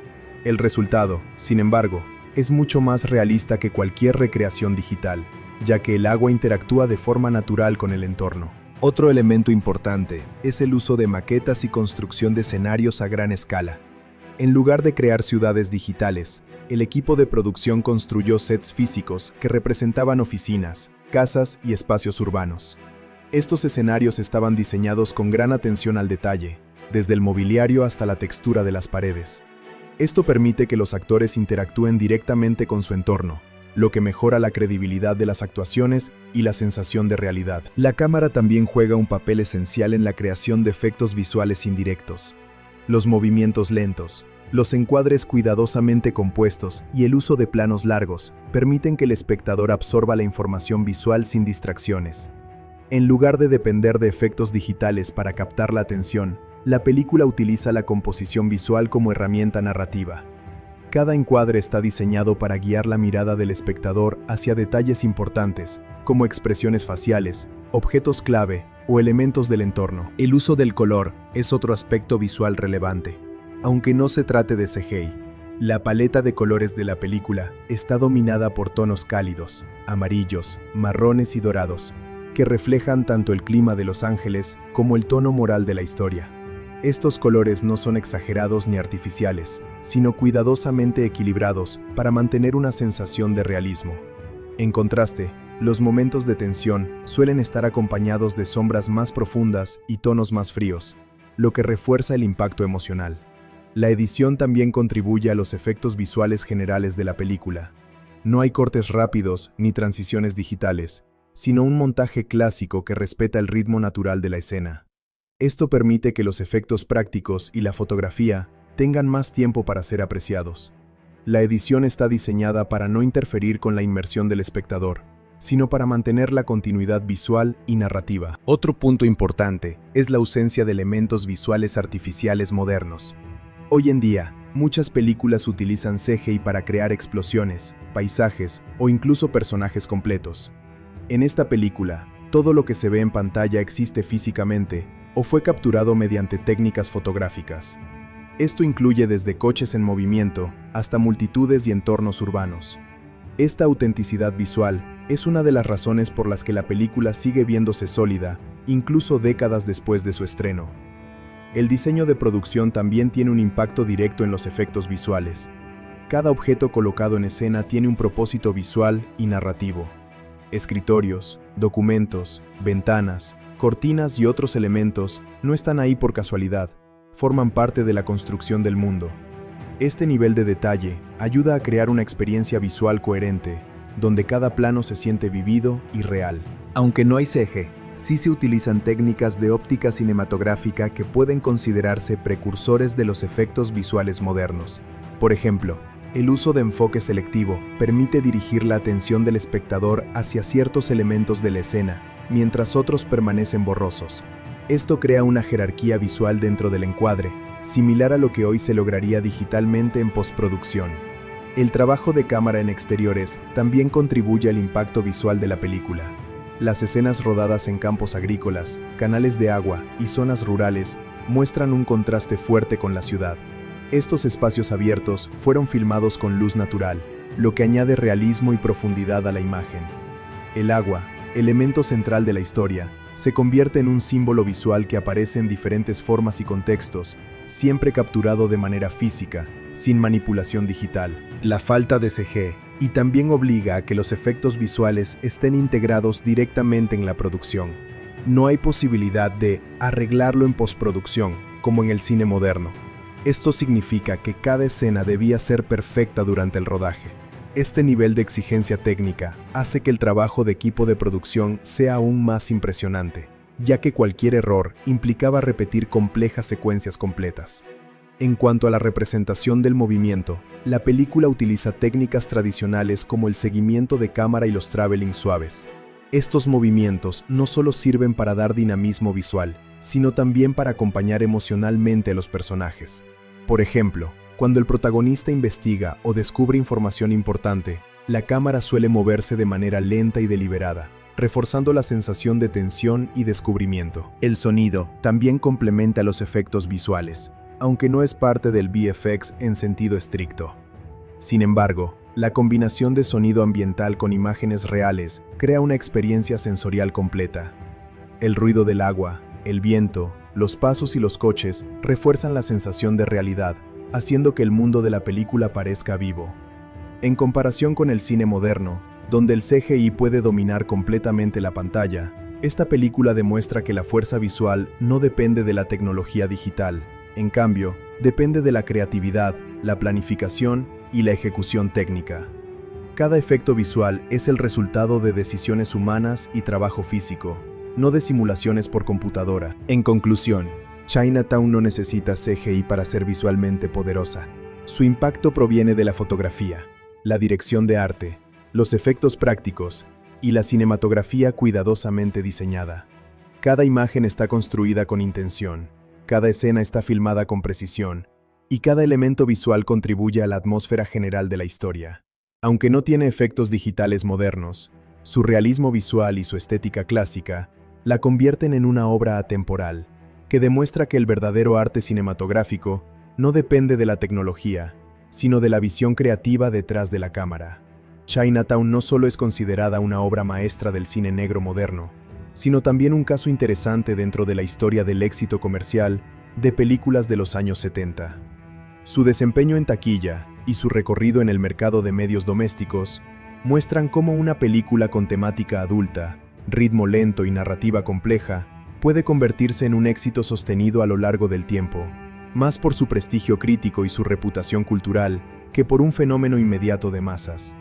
El resultado, sin embargo, es mucho más realista que cualquier recreación digital, ya que el agua interactúa de forma natural con el entorno. Otro elemento importante es el uso de maquetas y construcción de escenarios a gran escala. En lugar de crear ciudades digitales, el equipo de producción construyó sets físicos que representaban oficinas, casas y espacios urbanos. Estos escenarios estaban diseñados con gran atención al detalle, desde el mobiliario hasta la textura de las paredes. Esto permite que los actores interactúen directamente con su entorno, lo que mejora la credibilidad de las actuaciones y la sensación de realidad. La cámara también juega un papel esencial en la creación de efectos visuales indirectos. Los movimientos lentos, los encuadres cuidadosamente compuestos y el uso de planos largos permiten que el espectador absorba la información visual sin distracciones. En lugar de depender de efectos digitales para captar la atención, la película utiliza la composición visual como herramienta narrativa. Cada encuadre está diseñado para guiar la mirada del espectador hacia detalles importantes, como expresiones faciales, objetos clave o elementos del entorno. El uso del color es otro aspecto visual relevante. Aunque no se trate de CGI, la paleta de colores de la película está dominada por tonos cálidos, amarillos, marrones y dorados, que reflejan tanto el clima de Los Ángeles como el tono moral de la historia. Estos colores no son exagerados ni artificiales, sino cuidadosamente equilibrados para mantener una sensación de realismo. En contraste, los momentos de tensión suelen estar acompañados de sombras más profundas y tonos más fríos, lo que refuerza el impacto emocional. La edición también contribuye a los efectos visuales generales de la película. No hay cortes rápidos ni transiciones digitales, sino un montaje clásico que respeta el ritmo natural de la escena. Esto permite que los efectos prácticos y la fotografía tengan más tiempo para ser apreciados. La edición está diseñada para no interferir con la inmersión del espectador, sino para mantener la continuidad visual y narrativa. Otro punto importante es la ausencia de elementos visuales artificiales modernos. Hoy en día, muchas películas utilizan CGI para crear explosiones, paisajes o incluso personajes completos. En esta película, todo lo que se ve en pantalla existe físicamente o fue capturado mediante técnicas fotográficas. Esto incluye desde coches en movimiento hasta multitudes y entornos urbanos. Esta autenticidad visual es una de las razones por las que la película sigue viéndose sólida, incluso décadas después de su estreno. El diseño de producción también tiene un impacto directo en los efectos visuales. Cada objeto colocado en escena tiene un propósito visual y narrativo. Escritorios, documentos, ventanas, cortinas y otros elementos no están ahí por casualidad, forman parte de la construcción del mundo. Este nivel de detalle ayuda a crear una experiencia visual coherente, donde cada plano se siente vivido y real. Aunque no hay CG, sí se utilizan técnicas de óptica cinematográfica que pueden considerarse precursores de los efectos visuales modernos. Por ejemplo, el uso de enfoque selectivo permite dirigir la atención del espectador hacia ciertos elementos de la escena, mientras otros permanecen borrosos. Esto crea una jerarquía visual dentro del encuadre, similar a lo que hoy se lograría digitalmente en postproducción. El trabajo de cámara en exteriores también contribuye al impacto visual de la película. Las escenas rodadas en campos agrícolas, canales de agua y zonas rurales muestran un contraste fuerte con la ciudad. Estos espacios abiertos fueron filmados con luz natural, lo que añade realismo y profundidad a la imagen. El agua elemento central de la historia, se convierte en un símbolo visual que aparece en diferentes formas y contextos, siempre capturado de manera física, sin manipulación digital. La falta de CG y también obliga a que los efectos visuales estén integrados directamente en la producción. No hay posibilidad de arreglarlo en postproducción, como en el cine moderno. Esto significa que cada escena debía ser perfecta durante el rodaje. Este nivel de exigencia técnica hace que el trabajo de equipo de producción sea aún más impresionante, ya que cualquier error implicaba repetir complejas secuencias completas. En cuanto a la representación del movimiento, la película utiliza técnicas tradicionales como el seguimiento de cámara y los traveling suaves. Estos movimientos no solo sirven para dar dinamismo visual, sino también para acompañar emocionalmente a los personajes. Por ejemplo, cuando el protagonista investiga o descubre información importante, la cámara suele moverse de manera lenta y deliberada, reforzando la sensación de tensión y descubrimiento. El sonido también complementa los efectos visuales, aunque no es parte del VFX en sentido estricto. Sin embargo, la combinación de sonido ambiental con imágenes reales crea una experiencia sensorial completa. El ruido del agua, el viento, los pasos y los coches refuerzan la sensación de realidad, haciendo que el mundo de la película parezca vivo. En comparación con el cine moderno, donde el CGI puede dominar completamente la pantalla, esta película demuestra que la fuerza visual no depende de la tecnología digital. En cambio, depende de la creatividad, la planificación y la ejecución técnica. Cada efecto visual es el resultado de decisiones humanas y trabajo físico, no de simulaciones por computadora. En conclusión, Chinatown no necesita CGI para ser visualmente poderosa. Su impacto proviene de la fotografía, la dirección de arte, los efectos prácticos y la cinematografía cuidadosamente diseñada. Cada imagen está construida con intención, cada escena está filmada con precisión, y cada elemento visual contribuye a la atmósfera general de la historia. Aunque no tiene efectos digitales modernos, su realismo visual y su estética clásica la convierten en una obra atemporal, que demuestra que el verdadero arte cinematográfico no depende de la tecnología, sino de la visión creativa detrás de la cámara. Chinatown no solo es considerada una obra maestra del cine negro moderno, sino también un caso interesante dentro de la historia del éxito comercial de películas de los años 70. Su desempeño en taquilla y su recorrido en el mercado de medios domésticos muestran cómo una película con temática adulta, ritmo lento y narrativa compleja puede convertirse en un éxito sostenido a lo largo del tiempo, más por su prestigio crítico y su reputación cultural que por un fenómeno inmediato de masas.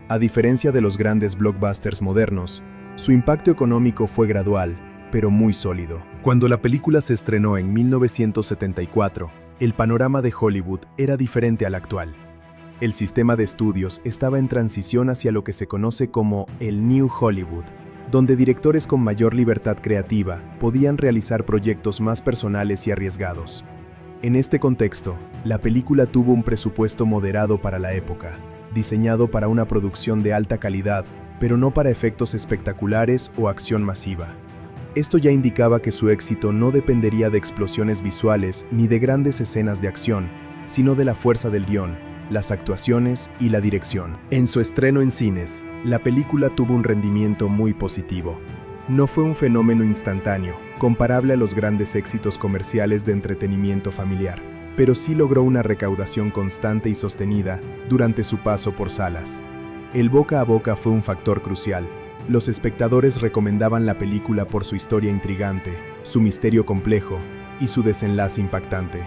A diferencia de los grandes blockbusters modernos, su impacto económico fue gradual, pero muy sólido. Cuando la película se estrenó en 1974, el panorama de Hollywood era diferente al actual. El sistema de estudios estaba en transición hacia lo que se conoce como el New Hollywood, donde directores con mayor libertad creativa podían realizar proyectos más personales y arriesgados. En este contexto, la película tuvo un presupuesto moderado para la época, diseñado para una producción de alta calidad, pero no para efectos espectaculares o acción masiva. Esto ya indicaba que su éxito no dependería de explosiones visuales ni de grandes escenas de acción, sino de la fuerza del guión, las actuaciones y la dirección. En su estreno en cines, la película tuvo un rendimiento muy positivo. No fue un fenómeno instantáneo, comparable a los grandes éxitos comerciales de entretenimiento familiar, pero sí logró una recaudación constante y sostenida durante su paso por salas. El boca a boca fue un factor crucial. Los espectadores recomendaban la película por su historia intrigante, su misterio complejo y su desenlace impactante.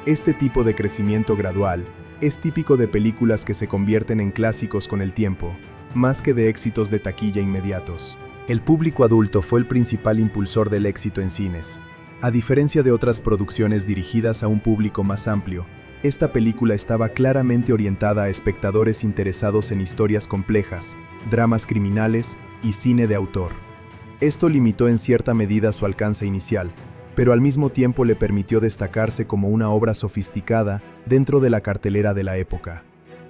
Este tipo de crecimiento gradual es típico de películas que se convierten en clásicos con el tiempo, más que de éxitos de taquilla inmediatos. El público adulto fue el principal impulsor del éxito en cines. A diferencia de otras producciones dirigidas a un público más amplio, esta película estaba claramente orientada a espectadores interesados en historias complejas, dramas criminales y cine de autor. Esto limitó en cierta medida su alcance inicial, pero al mismo tiempo le permitió destacarse como una obra sofisticada dentro de la cartelera de la época.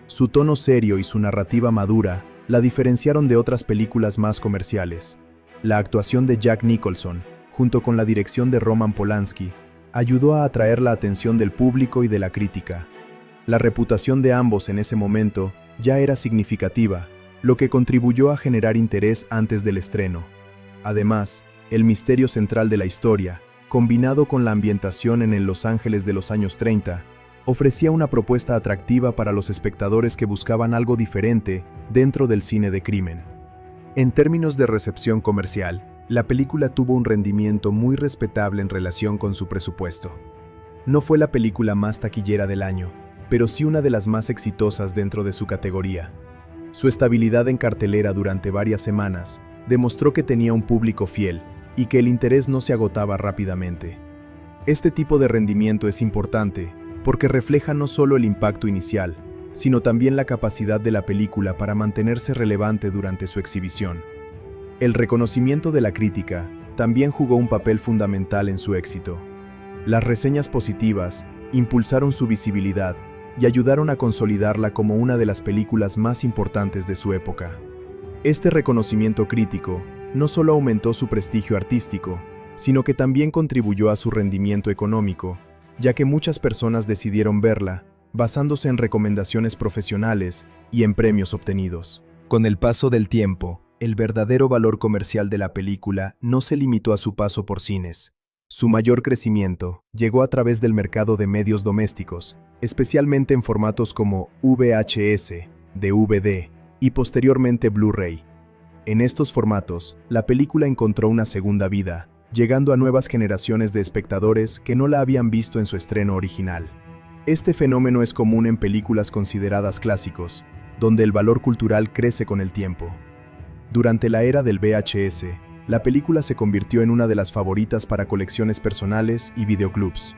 Su tono serio y su narrativa madura la diferenciaron de otras películas más comerciales. La actuación de Jack Nicholson, junto con la dirección de Roman Polanski, ayudó a atraer la atención del público y de la crítica. La reputación de ambos en ese momento ya era significativa, lo que contribuyó a generar interés antes del estreno. Además, el misterio central de la historia, combinado con la ambientación en el Los Ángeles de los años 30, ofrecía una propuesta atractiva para los espectadores que buscaban algo diferente dentro del cine de crimen. En términos de recepción comercial, la película tuvo un rendimiento muy respetable en relación con su presupuesto. No fue la película más taquillera del año, pero sí una de las más exitosas dentro de su categoría. Su estabilidad en cartelera durante varias semanas demostró que tenía un público fiel y que el interés no se agotaba rápidamente. Este tipo de rendimiento es importante porque refleja no solo el impacto inicial, sino también la capacidad de la película para mantenerse relevante durante su exhibición. El reconocimiento de la crítica también jugó un papel fundamental en su éxito. Las reseñas positivas impulsaron su visibilidad y ayudaron a consolidarla como una de las películas más importantes de su época. Este reconocimiento crítico no solo aumentó su prestigio artístico, sino que también contribuyó a su rendimiento económico, ya que muchas personas decidieron verla basándose en recomendaciones profesionales y en premios obtenidos. Con el paso del tiempo, el verdadero valor comercial de la película no se limitó a su paso por cines. Su mayor crecimiento llegó a través del mercado de medios domésticos, especialmente en formatos como VHS, DVD y posteriormente Blu-ray. En estos formatos, la película encontró una segunda vida, llegando a nuevas generaciones de espectadores que no la habían visto en su estreno original. Este fenómeno es común en películas consideradas clásicos, donde el valor cultural crece con el tiempo. Durante la era del VHS, la película se convirtió en una de las favoritas para colecciones personales y videoclubs.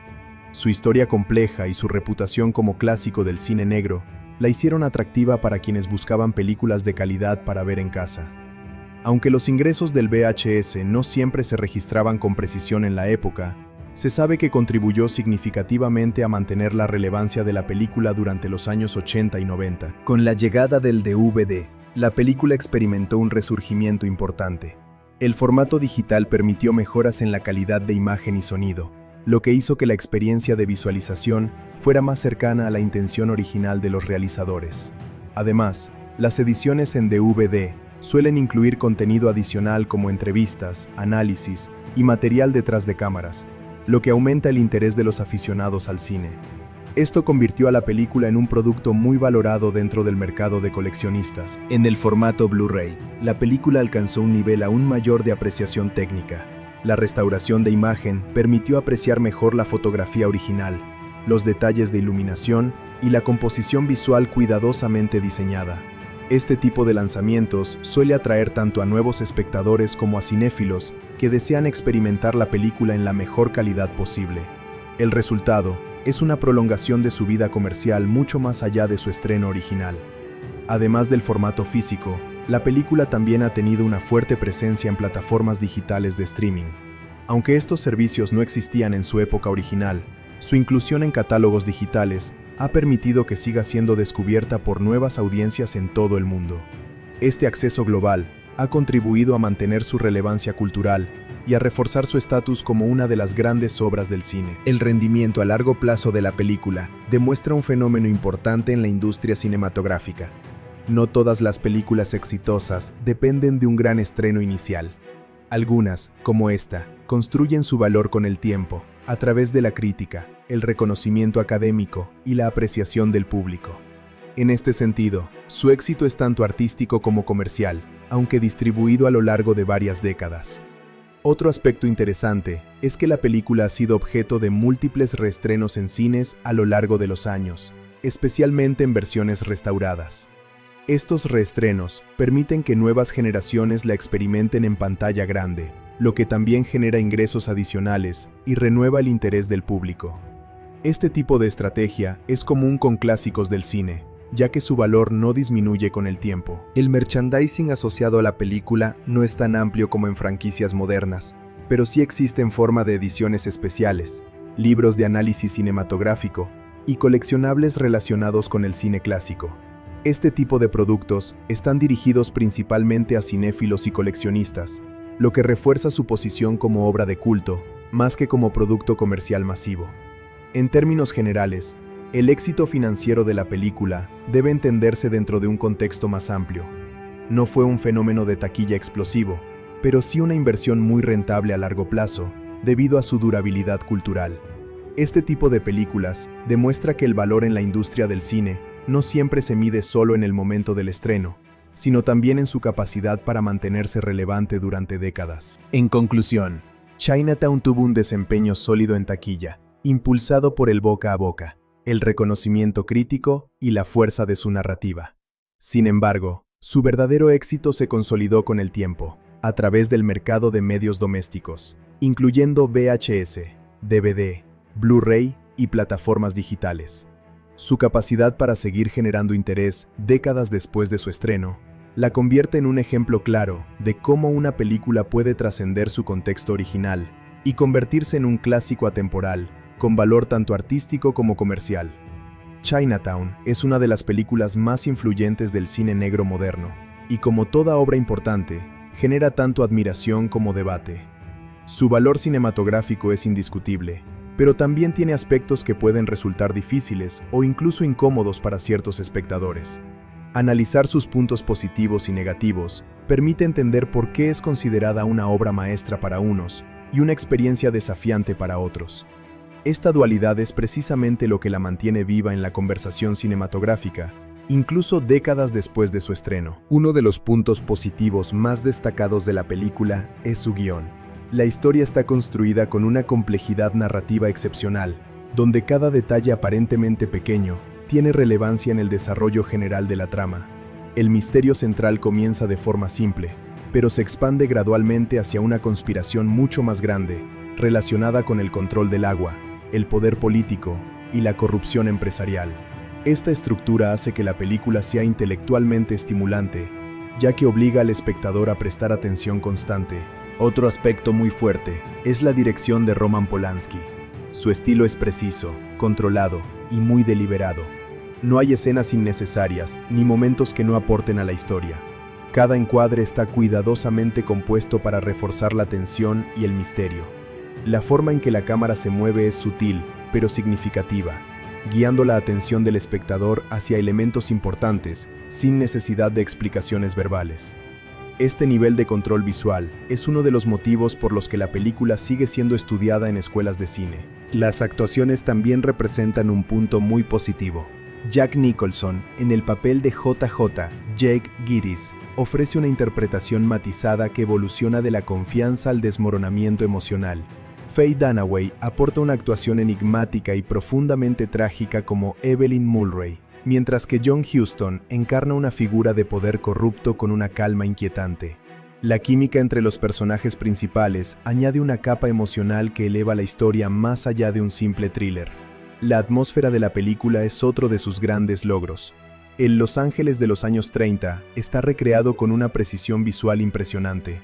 Su historia compleja y su reputación como clásico del cine negro la hicieron atractiva para quienes buscaban películas de calidad para ver en casa. Aunque los ingresos del VHS no siempre se registraban con precisión en la época, se sabe que contribuyó significativamente a mantener la relevancia de la película durante los años 80 y 90. Con la llegada del DVD, la película experimentó un resurgimiento importante. El formato digital permitió mejoras en la calidad de imagen y sonido, lo que hizo que la experiencia de visualización fuera más cercana a la intención original de los realizadores. Además, las ediciones en DVD suelen incluir contenido adicional como entrevistas, análisis y material detrás de cámaras, lo que aumenta el interés de los aficionados al cine. Esto convirtió a la película en un producto muy valorado dentro del mercado de coleccionistas. En el formato Blu-ray, la película alcanzó un nivel aún mayor de apreciación técnica. La restauración de imagen permitió apreciar mejor la fotografía original, los detalles de iluminación y la composición visual cuidadosamente diseñada. Este tipo de lanzamientos suele atraer tanto a nuevos espectadores como a cinéfilos que desean experimentar la película en la mejor calidad posible. El resultado es una prolongación de su vida comercial mucho más allá de su estreno original. Además del formato físico, la película también ha tenido una fuerte presencia en plataformas digitales de streaming. Aunque estos servicios no existían en su época original, su inclusión en catálogos digitales ha permitido que siga siendo descubierta por nuevas audiencias en todo el mundo. Este acceso global ha contribuido a mantener su relevancia cultural y a reforzar su estatus como una de las grandes obras del cine. El rendimiento a largo plazo de la película demuestra un fenómeno importante en la industria cinematográfica. No todas las películas exitosas dependen de un gran estreno inicial. Algunas, como esta, construyen su valor con el tiempo, a través de la crítica, el reconocimiento académico y la apreciación del público. En este sentido, su éxito es tanto artístico como comercial, aunque distribuido a lo largo de varias décadas. Otro aspecto interesante es que la película ha sido objeto de múltiples reestrenos en cines a lo largo de los años, especialmente en versiones restauradas. Estos reestrenos permiten que nuevas generaciones la experimenten en pantalla grande, lo que también genera ingresos adicionales y renueva el interés del público. Este tipo de estrategia es común con clásicos del cine, ya que su valor no disminuye con el tiempo. El merchandising asociado a la película no es tan amplio como en franquicias modernas, pero sí existe en forma de ediciones especiales, libros de análisis cinematográfico y coleccionables relacionados con el cine clásico. Este tipo de productos están dirigidos principalmente a cinéfilos y coleccionistas, lo que refuerza su posición como obra de culto, más que como producto comercial masivo. En términos generales, el éxito financiero de la película debe entenderse dentro de un contexto más amplio. No fue un fenómeno de taquilla explosivo, pero sí una inversión muy rentable a largo plazo, debido a su durabilidad cultural. Este tipo de películas demuestra que el valor en la industria del cine no siempre se mide solo en el momento del estreno, sino también en su capacidad para mantenerse relevante durante décadas. En conclusión, Chinatown tuvo un desempeño sólido en taquilla, impulsado por el boca a boca, el reconocimiento crítico y la fuerza de su narrativa. Sin embargo, su verdadero éxito se consolidó con el tiempo, a través del mercado de medios domésticos, incluyendo VHS, DVD, Blu-ray y plataformas digitales. Su capacidad para seguir generando interés décadas después de su estreno la convierte en un ejemplo claro de cómo una película puede trascender su contexto original y convertirse en un clásico atemporal, con valor tanto artístico como comercial. Chinatown es una de las películas más influyentes del cine negro moderno, y como toda obra importante, genera tanto admiración como debate. Su valor cinematográfico es indiscutible, pero también tiene aspectos que pueden resultar difíciles o incluso incómodos para ciertos espectadores. Analizar sus puntos positivos y negativos permite entender por qué es considerada una obra maestra para unos y una experiencia desafiante para otros. Esta dualidad es precisamente lo que la mantiene viva en la conversación cinematográfica, incluso décadas después de su estreno. Uno de los puntos positivos más destacados de la película es su guión. La historia está construida con una complejidad narrativa excepcional, donde cada detalle aparentemente pequeño tiene relevancia en el desarrollo general de la trama. El misterio central comienza de forma simple, pero se expande gradualmente hacia una conspiración mucho más grande, relacionada con el control del agua, el poder político y la corrupción empresarial. Esta estructura hace que la película sea intelectualmente estimulante, ya que obliga al espectador a prestar atención constante. Otro aspecto muy fuerte es la dirección de Roman Polanski. Su estilo es preciso, controlado y muy deliberado. No hay escenas innecesarias ni momentos que no aporten a la historia. Cada encuadre está cuidadosamente compuesto para reforzar la tensión y el misterio. La forma en que la cámara se mueve es sutil, pero significativa, guiando la atención del espectador hacia elementos importantes, sin necesidad de explicaciones verbales. Este nivel de control visual es uno de los motivos por los que la película sigue siendo estudiada en escuelas de cine. Las actuaciones también representan un punto muy positivo. Jack Nicholson, en el papel de JJ, Jake Gittes, ofrece una interpretación matizada que evoluciona de la confianza al desmoronamiento emocional. Faye Dunaway aporta una actuación enigmática y profundamente trágica como Evelyn Mulray, mientras que John Huston encarna una figura de poder corrupto con una calma inquietante. La química entre los personajes principales añade una capa emocional que eleva la historia más allá de un simple thriller. La atmósfera de la película es otro de sus grandes logros. El Los Ángeles de los años 30 está recreado con una precisión visual impresionante.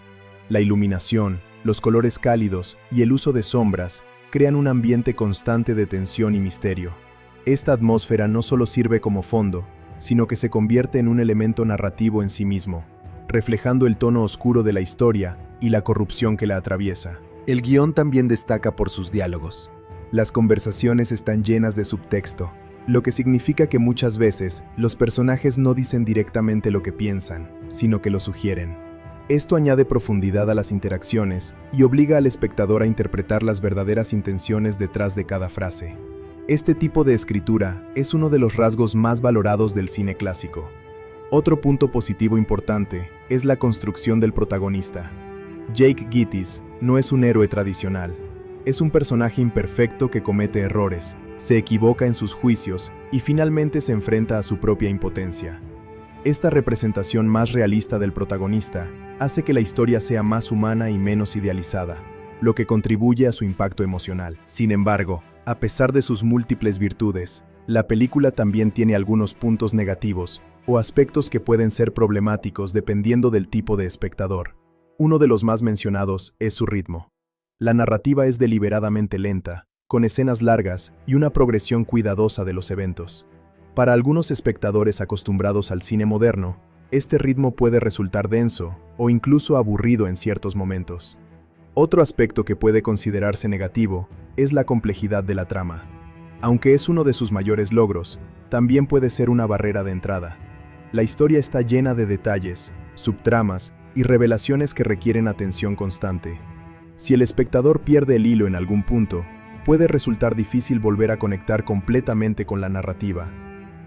La iluminación, los colores cálidos y el uso de sombras crean un ambiente constante de tensión y misterio. Esta atmósfera no solo sirve como fondo, sino que se convierte en un elemento narrativo en sí mismo, reflejando el tono oscuro de la historia y la corrupción que la atraviesa. El guión también destaca por sus diálogos. Las conversaciones están llenas de subtexto, lo que significa que muchas veces los personajes no dicen directamente lo que piensan, sino que lo sugieren. Esto añade profundidad a las interacciones y obliga al espectador a interpretar las verdaderas intenciones detrás de cada frase. Este tipo de escritura es uno de los rasgos más valorados del cine clásico. Otro punto positivo importante es la construcción del protagonista. Jake Gittes no es un héroe tradicional. Es un personaje imperfecto que comete errores, se equivoca en sus juicios y finalmente se enfrenta a su propia impotencia. Esta representación más realista del protagonista hace que la historia sea más humana y menos idealizada, lo que contribuye a su impacto emocional. Sin embargo, a pesar de sus múltiples virtudes, la película también tiene algunos puntos negativos o aspectos que pueden ser problemáticos dependiendo del tipo de espectador. Uno de los más mencionados es su ritmo. La narrativa es deliberadamente lenta, con escenas largas y una progresión cuidadosa de los eventos. Para algunos espectadores acostumbrados al cine moderno, este ritmo puede resultar denso o incluso aburrido en ciertos momentos. Otro aspecto que puede considerarse negativo es la complejidad de la trama. Aunque es uno de sus mayores logros, también puede ser una barrera de entrada. La historia está llena de detalles, subtramas y revelaciones que requieren atención constante. Si el espectador pierde el hilo en algún punto, puede resultar difícil volver a conectar completamente con la narrativa.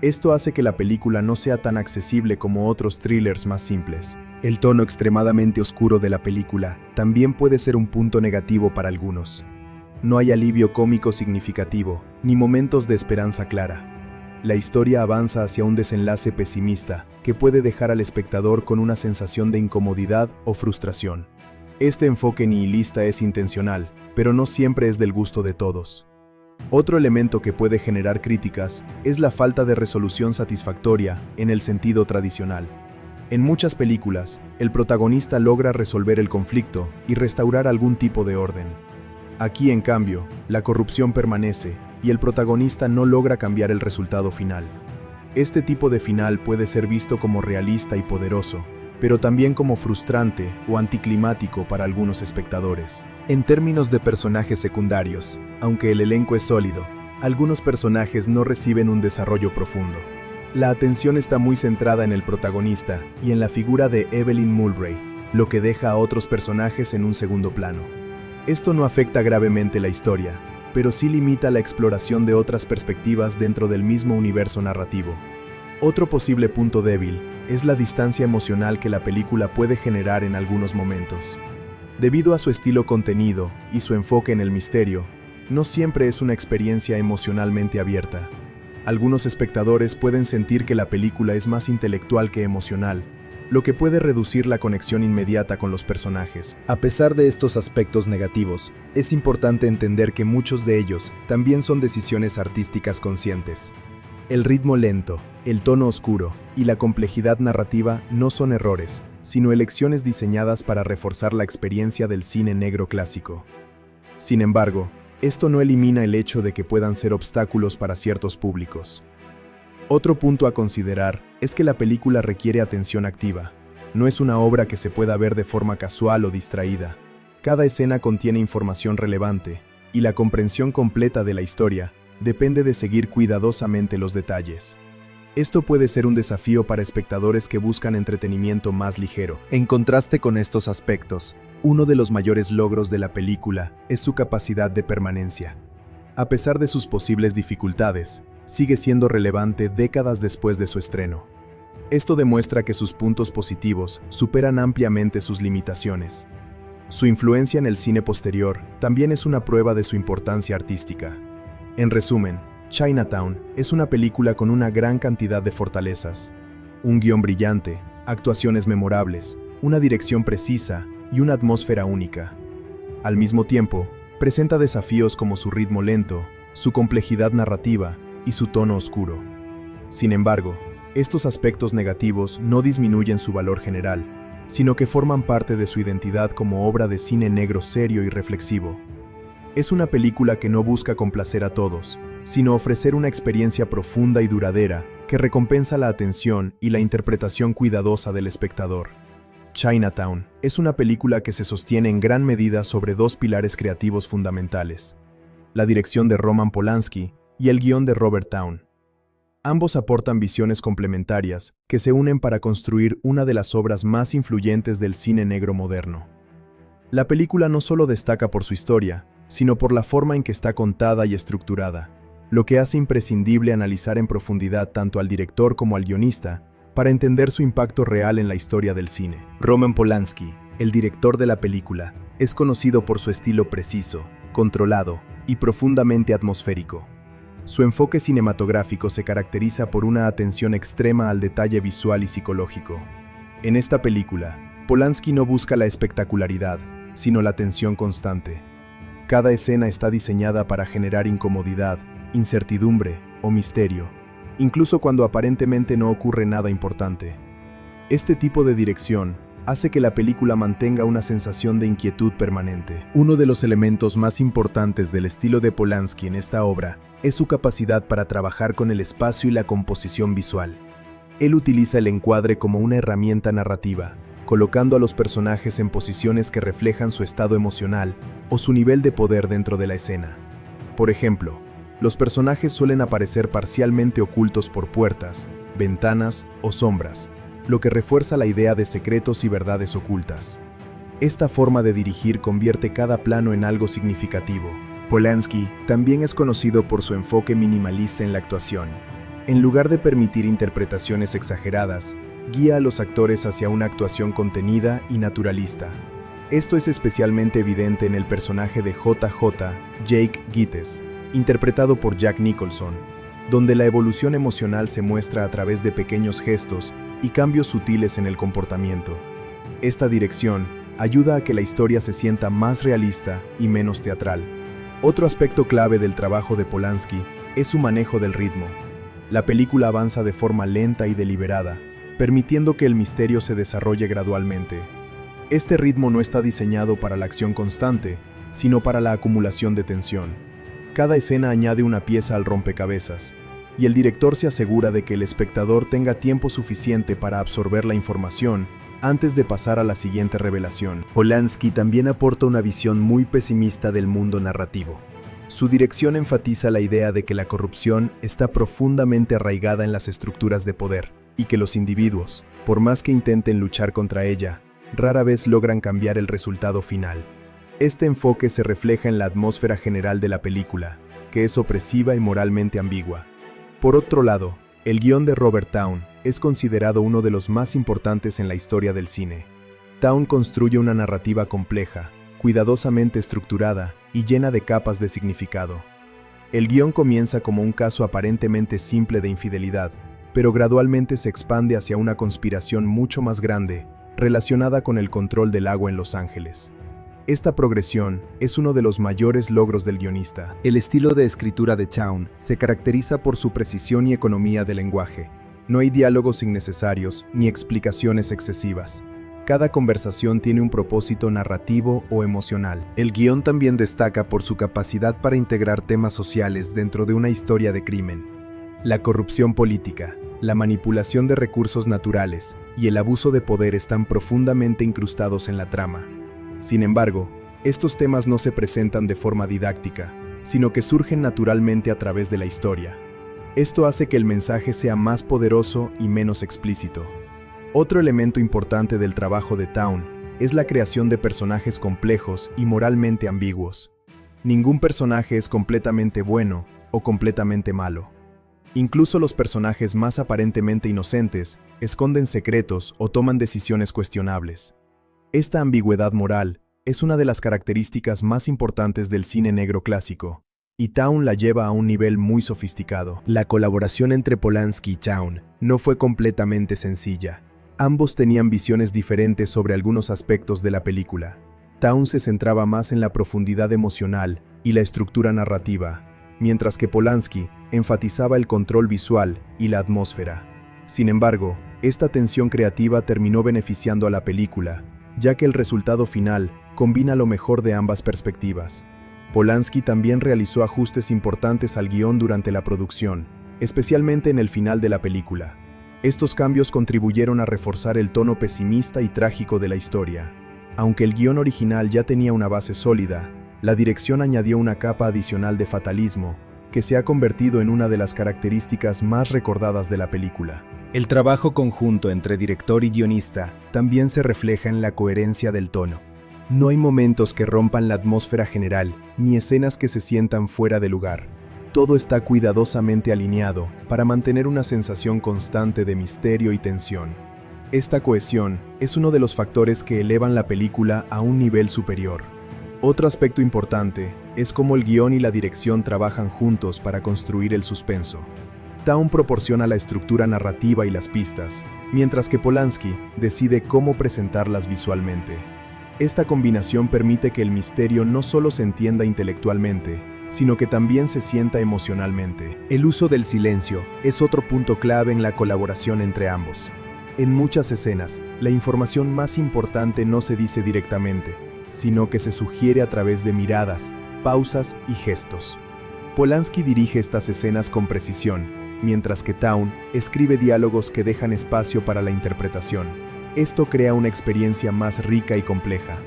Esto hace que la película no sea tan accesible como otros thrillers más simples. El tono extremadamente oscuro de la película también puede ser un punto negativo para algunos. No hay alivio cómico significativo, ni momentos de esperanza clara. La historia avanza hacia un desenlace pesimista que puede dejar al espectador con una sensación de incomodidad o frustración. Este enfoque nihilista es intencional, pero no siempre es del gusto de todos. Otro elemento que puede generar críticas es la falta de resolución satisfactoria en el sentido tradicional. En muchas películas, el protagonista logra resolver el conflicto y restaurar algún tipo de orden. Aquí, en cambio, la corrupción permanece y el protagonista no logra cambiar el resultado final. Este tipo de final puede ser visto como realista y poderoso, pero también como frustrante o anticlimático para algunos espectadores. En términos de personajes secundarios, aunque el elenco es sólido, algunos personajes no reciben un desarrollo profundo. La atención está muy centrada en el protagonista y en la figura de Evelyn Mulwray, lo que deja a otros personajes en un segundo plano. Esto no afecta gravemente la historia, pero sí limita la exploración de otras perspectivas dentro del mismo universo narrativo. Otro posible punto débil es la distancia emocional que la película puede generar en algunos momentos. Debido a su estilo contenido y su enfoque en el misterio, no siempre es una experiencia emocionalmente abierta. Algunos espectadores pueden sentir que la película es más intelectual que emocional, lo que puede reducir la conexión inmediata con los personajes. A pesar de estos aspectos negativos, es importante entender que muchos de ellos también son decisiones artísticas conscientes. El ritmo lento, el tono oscuro y la complejidad narrativa no son errores, sino elecciones diseñadas para reforzar la experiencia del cine negro clásico. Sin embargo, esto no elimina el hecho de que puedan ser obstáculos para ciertos públicos. Otro punto a considerar es que la película requiere atención activa. No es una obra que se pueda ver de forma casual o distraída. Cada escena contiene información relevante, y la comprensión completa de la historia depende de seguir cuidadosamente los detalles. Esto puede ser un desafío para espectadores que buscan entretenimiento más ligero. En contraste con estos aspectos, uno de los mayores logros de la película es su capacidad de permanencia. A pesar de sus posibles dificultades, sigue siendo relevante décadas después de su estreno. Esto demuestra que sus puntos positivos superan ampliamente sus limitaciones. Su influencia en el cine posterior también es una prueba de su importancia artística. En resumen, Chinatown es una película con una gran cantidad de fortalezas. Un guión brillante, actuaciones memorables, una dirección precisa y una atmósfera única. Al mismo tiempo, presenta desafíos como su ritmo lento, su complejidad narrativa y su tono oscuro. Sin embargo, estos aspectos negativos no disminuyen su valor general, sino que forman parte de su identidad como obra de cine negro serio y reflexivo. Es una película que no busca complacer a todos, sino ofrecer una experiencia profunda y duradera que recompensa la atención y la interpretación cuidadosa del espectador. Chinatown es una película que se sostiene en gran medida sobre dos pilares creativos fundamentales: la dirección de Roman Polanski y el guión de Robert Towne. Ambos aportan visiones complementarias que se unen para construir una de las obras más influyentes del cine negro moderno. La película no solo destaca por su historia, sino por la forma en que está contada y estructurada, lo que hace imprescindible analizar en profundidad tanto al director como al guionista para entender su impacto real en la historia del cine. Roman Polanski, el director de la película, es conocido por su estilo preciso, controlado y profundamente atmosférico. Su enfoque cinematográfico se caracteriza por una atención extrema al detalle visual y psicológico. En esta película, Polanski no busca la espectacularidad, sino la tensión constante. Cada escena está diseñada para generar incomodidad, incertidumbre o misterio, incluso cuando aparentemente no ocurre nada importante. Este tipo de dirección hace que la película mantenga una sensación de inquietud permanente. Uno de los elementos más importantes del estilo de Polanski en esta obra es su capacidad para trabajar con el espacio y la composición visual. Él utiliza el encuadre como una herramienta narrativa, colocando a los personajes en posiciones que reflejan su estado emocional o su nivel de poder dentro de la escena. Por ejemplo, los personajes suelen aparecer parcialmente ocultos por puertas, ventanas o sombras, lo que refuerza la idea de secretos y verdades ocultas. Esta forma de dirigir convierte cada plano en algo significativo. Polanski también es conocido por su enfoque minimalista en la actuación. En lugar de permitir interpretaciones exageradas, guía a los actores hacia una actuación contenida y naturalista. Esto es especialmente evidente en el personaje de JJ, Jake Gittes, interpretado por Jack Nicholson, donde la evolución emocional se muestra a través de pequeños gestos y cambios sutiles en el comportamiento. Esta dirección ayuda a que la historia se sienta más realista y menos teatral. Otro aspecto clave del trabajo de Polanski es su manejo del ritmo. La película avanza de forma lenta y deliberada, permitiendo que el misterio se desarrolle gradualmente. Este ritmo no está diseñado para la acción constante, sino para la acumulación de tensión. Cada escena añade una pieza al rompecabezas, y el director se asegura de que el espectador tenga tiempo suficiente para absorber la información antes de pasar a la siguiente revelación. Polanski también aporta una visión muy pesimista del mundo narrativo. Su dirección enfatiza la idea de que la corrupción está profundamente arraigada en las estructuras de poder, y que los individuos, por más que intenten luchar contra ella, rara vez logran cambiar el resultado final. Este enfoque se refleja en la atmósfera general de la película, que es opresiva y moralmente ambigua. Por otro lado, el guión de Robert Towne es considerado uno de los más importantes en la historia del cine. Towne construye una narrativa compleja, cuidadosamente estructurada y llena de capas de significado. El guión comienza como un caso aparentemente simple de infidelidad, pero gradualmente se expande hacia una conspiración mucho más grande, relacionada con el control del agua en Los Ángeles. Esta progresión es uno de los mayores logros del guionista. El estilo de escritura de Towne se caracteriza por su precisión y economía de lenguaje. No hay diálogos innecesarios ni explicaciones excesivas. Cada conversación tiene un propósito narrativo o emocional. El guión también destaca por su capacidad para integrar temas sociales dentro de una historia de crimen. La corrupción política, la manipulación de recursos naturales y el abuso de poder están profundamente incrustados en la trama. Sin embargo, estos temas no se presentan de forma didáctica, sino que surgen naturalmente a través de la historia. Esto hace que el mensaje sea más poderoso y menos explícito. Otro elemento importante del trabajo de Towne es la creación de personajes complejos y moralmente ambiguos. Ningún personaje es completamente bueno o completamente malo. Incluso los personajes más aparentemente inocentes esconden secretos o toman decisiones cuestionables. Esta ambigüedad moral es una de las características más importantes del cine negro clásico, y Towne la lleva a un nivel muy sofisticado. La colaboración entre Polanski y Towne no fue completamente sencilla. Ambos tenían visiones diferentes sobre algunos aspectos de la película. Towne se centraba más en la profundidad emocional y la estructura narrativa, mientras que Polanski enfatizaba el control visual y la atmósfera. Sin embargo, esta tensión creativa terminó beneficiando a la película, ya que el resultado final combina lo mejor de ambas perspectivas. Polanski también realizó ajustes importantes al guión durante la producción, especialmente en el final de la película. Estos cambios contribuyeron a reforzar el tono pesimista y trágico de la historia. Aunque el guión original ya tenía una base sólida, la dirección añadió una capa adicional de fatalismo, que se ha convertido en una de las características más recordadas de la película. El trabajo conjunto entre director y guionista también se refleja en la coherencia del tono. No hay momentos que rompan la atmósfera general, ni escenas que se sientan fuera de lugar. Todo está cuidadosamente alineado para mantener una sensación constante de misterio y tensión. Esta cohesión es uno de los factores que elevan la película a un nivel superior. Otro aspecto importante es cómo el guión y la dirección trabajan juntos para construir el suspenso. Towne proporciona la estructura narrativa y las pistas, mientras que Polanski decide cómo presentarlas visualmente. Esta combinación permite que el misterio no solo se entienda intelectualmente, sino que también se sienta emocionalmente. El uso del silencio es otro punto clave en la colaboración entre ambos. En muchas escenas, la información más importante no se dice directamente, sino que se sugiere a través de miradas, pausas y gestos. Polanski dirige estas escenas con precisión, mientras que Towne escribe diálogos que dejan espacio para la interpretación. Esto crea una experiencia más rica y compleja.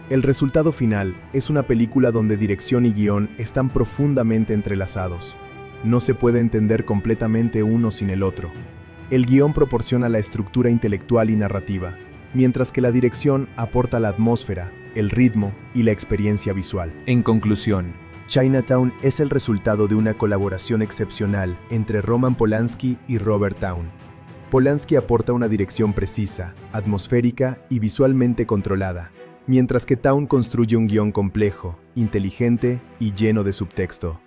El resultado final es una película donde dirección y guión están profundamente entrelazados. No se puede entender completamente uno sin el otro. El guión proporciona la estructura intelectual y narrativa, mientras que la dirección aporta la atmósfera, el ritmo y la experiencia visual. En conclusión, Chinatown es el resultado de una colaboración excepcional entre Roman Polanski y Robert Towne. Polanski aporta una dirección precisa, atmosférica y visualmente controlada, mientras que Towne construye un guión complejo, inteligente y lleno de subtexto.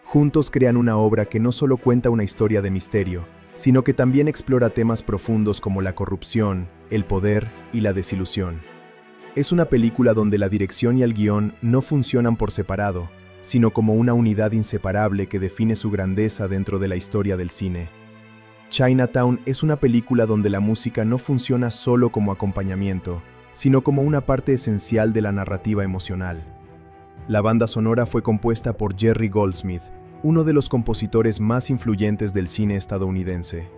Juntos crean una obra que no solo cuenta una historia de misterio, sino que también explora temas profundos como la corrupción, el poder y la desilusión. Es una película donde la dirección y el guión no funcionan por separado, sino como una unidad inseparable que define su grandeza dentro de la historia del cine. Chinatown es una película donde la música no funciona solo como acompañamiento, sino como una parte esencial de la narrativa emocional. La banda sonora fue compuesta por Jerry Goldsmith, uno de los compositores más influyentes del cine estadounidense.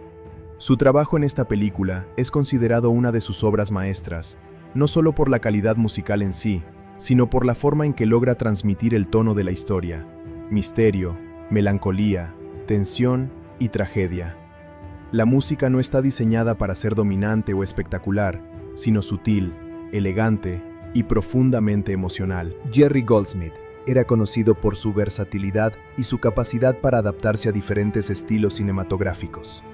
Su trabajo en esta película es considerado una de sus obras maestras, no solo por la calidad musical en sí, sino por la forma en que logra transmitir el tono de la historia: misterio, melancolía, tensión y tragedia. La música no está diseñada para ser dominante o espectacular, sino sutil, elegante y profundamente emocional. Jerry Goldsmith era conocido por su versatilidad y su capacidad para adaptarse a diferentes estilos cinematográficos.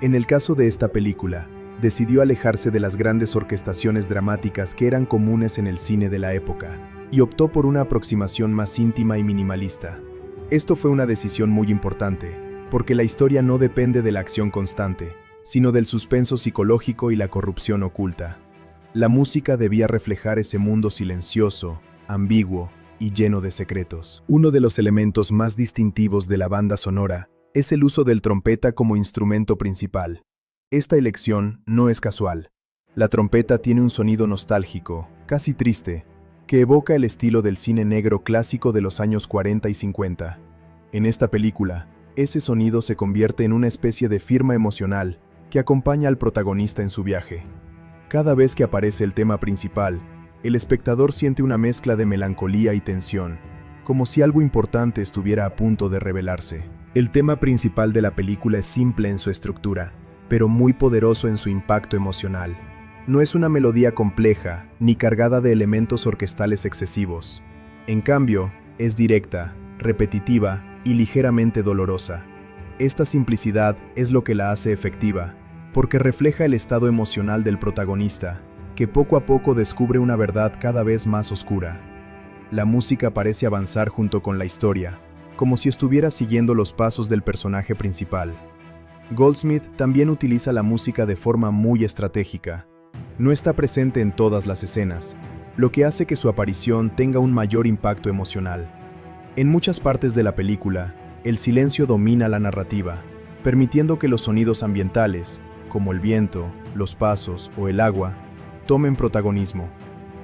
En el caso de esta película, decidió alejarse de las grandes orquestaciones dramáticas que eran comunes en el cine de la época y optó por una aproximación más íntima y minimalista. Esto fue una decisión muy importante, porque la historia no depende de la acción constante, sino del suspenso psicológico y la corrupción oculta. La música debía reflejar ese mundo silencioso, ambiguo y lleno de secretos. Uno de los elementos más distintivos de la banda sonora es el uso del trompeta como instrumento principal. Esta elección no es casual. La trompeta tiene un sonido nostálgico, casi triste, que evoca el estilo del cine negro clásico de los años 40 y 50. En esta película, ese sonido se convierte en una especie de firma emocional que acompaña al protagonista en su viaje. Cada vez que aparece el tema principal, el espectador siente una mezcla de melancolía y tensión, como si algo importante estuviera a punto de revelarse. El tema principal de la película es simple en su estructura, pero muy poderoso en su impacto emocional. No es una melodía compleja, ni cargada de elementos orquestales excesivos. En cambio, es directa, repetitiva y ligeramente dolorosa. Esta simplicidad es lo que la hace efectiva, porque refleja el estado emocional del protagonista, que poco a poco descubre una verdad cada vez más oscura. La música parece avanzar junto con la historia, como si estuviera siguiendo los pasos del personaje principal. Goldsmith también utiliza la música de forma muy estratégica. No está presente en todas las escenas, lo que hace que su aparición tenga un mayor impacto emocional. En muchas partes de la película, el silencio domina la narrativa, permitiendo que los sonidos ambientales, como el viento, los pasos o el agua, tomen protagonismo.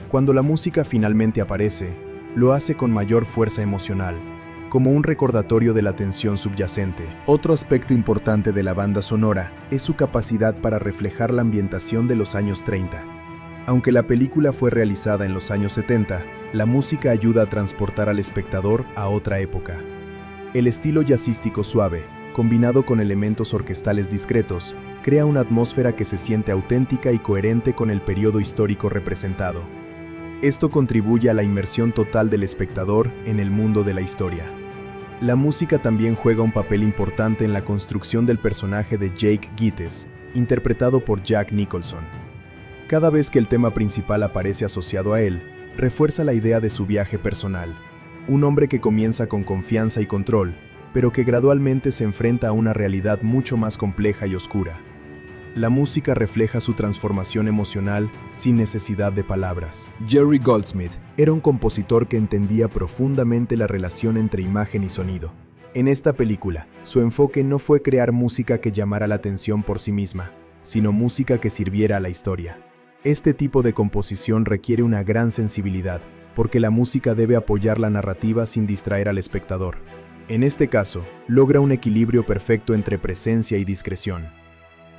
Cuando la música finalmente aparece, lo hace con mayor fuerza emocional, como un recordatorio de la tensión subyacente. Otro aspecto importante de la banda sonora es su capacidad para reflejar la ambientación de los años 30. Aunque la película fue realizada en los años 70, la música ayuda a transportar al espectador a otra época. El estilo jazzístico suave, combinado con elementos orquestales discretos, crea una atmósfera que se siente auténtica y coherente con el periodo histórico representado. Esto contribuye a la inmersión total del espectador en el mundo de la historia. La música también juega un papel importante en la construcción del personaje de Jake Gittes, interpretado por Jack Nicholson. Cada vez que el tema principal aparece asociado a él, refuerza la idea de su viaje personal. Un hombre que comienza con confianza y control, pero que gradualmente se enfrenta a una realidad mucho más compleja y oscura. La música refleja su transformación emocional sin necesidad de palabras. Jerry Goldsmith era un compositor que entendía profundamente la relación entre imagen y sonido. En esta película, su enfoque no fue crear música que llamara la atención por sí misma, sino música que sirviera a la historia. Este tipo de composición requiere una gran sensibilidad, porque la música debe apoyar la narrativa sin distraer al espectador. En este caso, logra un equilibrio perfecto entre presencia y discreción.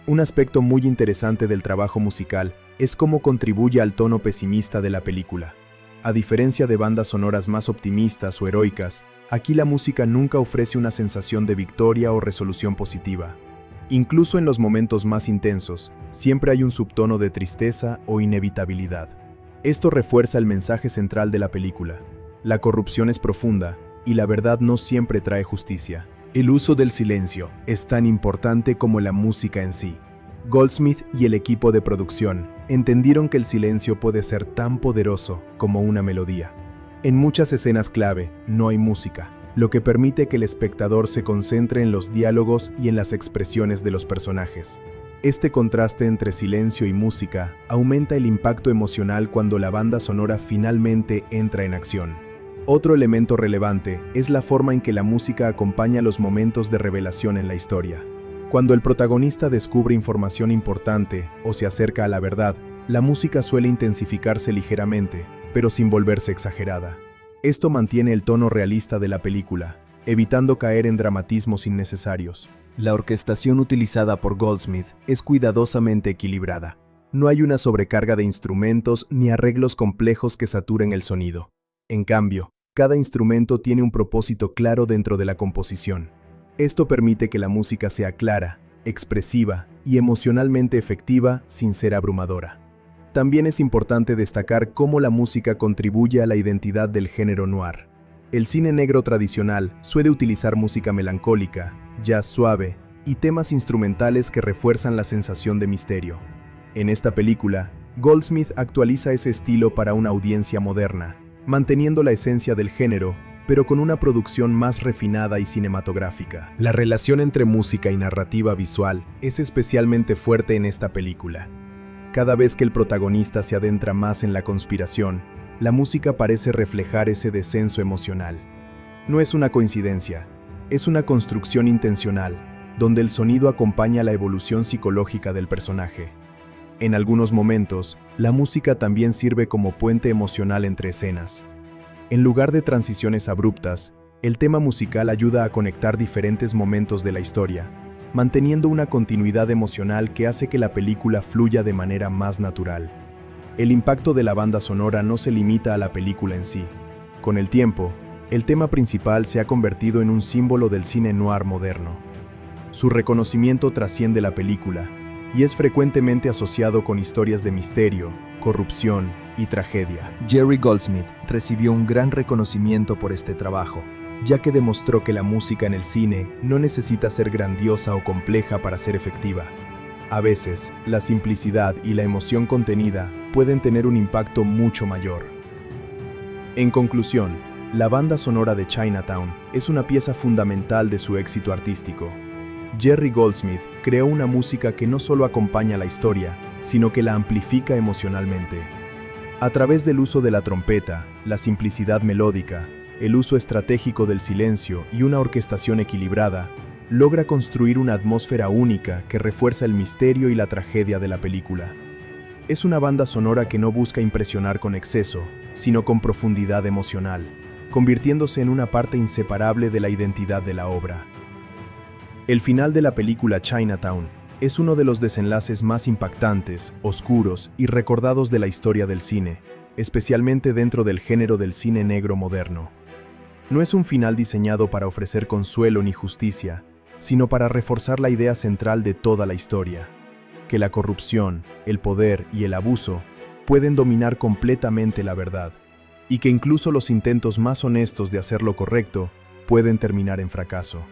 Un aspecto muy interesante del trabajo musical es cómo contribuye al tono pesimista de la película. A diferencia de bandas sonoras más optimistas o heroicas, aquí la música nunca ofrece una sensación de victoria o resolución positiva. Incluso en los momentos más intensos, siempre hay un subtono de tristeza o inevitabilidad. Esto refuerza el mensaje central de la película. La corrupción es profunda y la verdad no siempre trae justicia. El uso del silencio es tan importante como la música en sí. Goldsmith y el equipo de producción entendieron que el silencio puede ser tan poderoso como una melodía. En muchas escenas clave no hay música, lo que permite que el espectador se concentre en los diálogos y en las expresiones de los personajes. Este contraste entre silencio y música aumenta el impacto emocional cuando la banda sonora finalmente entra en acción. Otro elemento relevante es la forma en que la música acompaña los momentos de revelación en la historia. Cuando el protagonista descubre información importante o se acerca a la verdad, la música suele intensificarse ligeramente, pero sin volverse exagerada. Esto mantiene el tono realista de la película, evitando caer en dramatismos innecesarios. La orquestación utilizada por Goldsmith es cuidadosamente equilibrada. No hay una sobrecarga de instrumentos ni arreglos complejos que saturen el sonido. En cambio, cada instrumento tiene un propósito claro dentro de la composición. Esto permite que la música sea clara, expresiva y emocionalmente efectiva sin ser abrumadora. También es importante destacar cómo la música contribuye a la identidad del género noir. El cine negro tradicional suele utilizar música melancólica, jazz suave y temas instrumentales que refuerzan la sensación de misterio. En esta película, Goldsmith actualiza ese estilo para una audiencia moderna, manteniendo la esencia del género, pero con una producción más refinada y cinematográfica. La relación entre música y narrativa visual es especialmente fuerte en esta película. Cada vez que el protagonista se adentra más en la conspiración, la música parece reflejar ese descenso emocional. No es una coincidencia, es una construcción intencional, donde el sonido acompaña la evolución psicológica del personaje. En algunos momentos, la música también sirve como puente emocional entre escenas. En lugar de transiciones abruptas, el tema musical ayuda a conectar diferentes momentos de la historia, manteniendo una continuidad emocional que hace que la película fluya de manera más natural. El impacto de la banda sonora no se limita a la película en sí. Con el tiempo, el tema principal se ha convertido en un símbolo del cine noir moderno. Su reconocimiento trasciende la película y es frecuentemente asociado con historias de misterio, corrupción y tragedia. Jerry Goldsmith recibió un gran reconocimiento por este trabajo, ya que demostró que la música en el cine no necesita ser grandiosa o compleja para ser efectiva. A veces, la simplicidad y la emoción contenida pueden tener un impacto mucho mayor. En conclusión, la banda sonora de Chinatown es una pieza fundamental de su éxito artístico. Jerry Goldsmith creó una música que no solo acompaña la historia, sino que la amplifica emocionalmente. A través del uso de la trompeta, la simplicidad melódica, el uso estratégico del silencio y una orquestación equilibrada, logra construir una atmósfera única que refuerza el misterio y la tragedia de la película. Es una banda sonora que no busca impresionar con exceso, sino con profundidad emocional, convirtiéndose en una parte inseparable de la identidad de la obra. El final de la película Chinatown es uno de los desenlaces más impactantes, oscuros y recordados de la historia del cine, especialmente dentro del género del cine negro moderno. No es un final diseñado para ofrecer consuelo ni justicia, sino para reforzar la idea central de toda la historia, que la corrupción, el poder y el abuso pueden dominar completamente la verdad, y que incluso los intentos más honestos de hacer lo correcto pueden terminar en fracaso.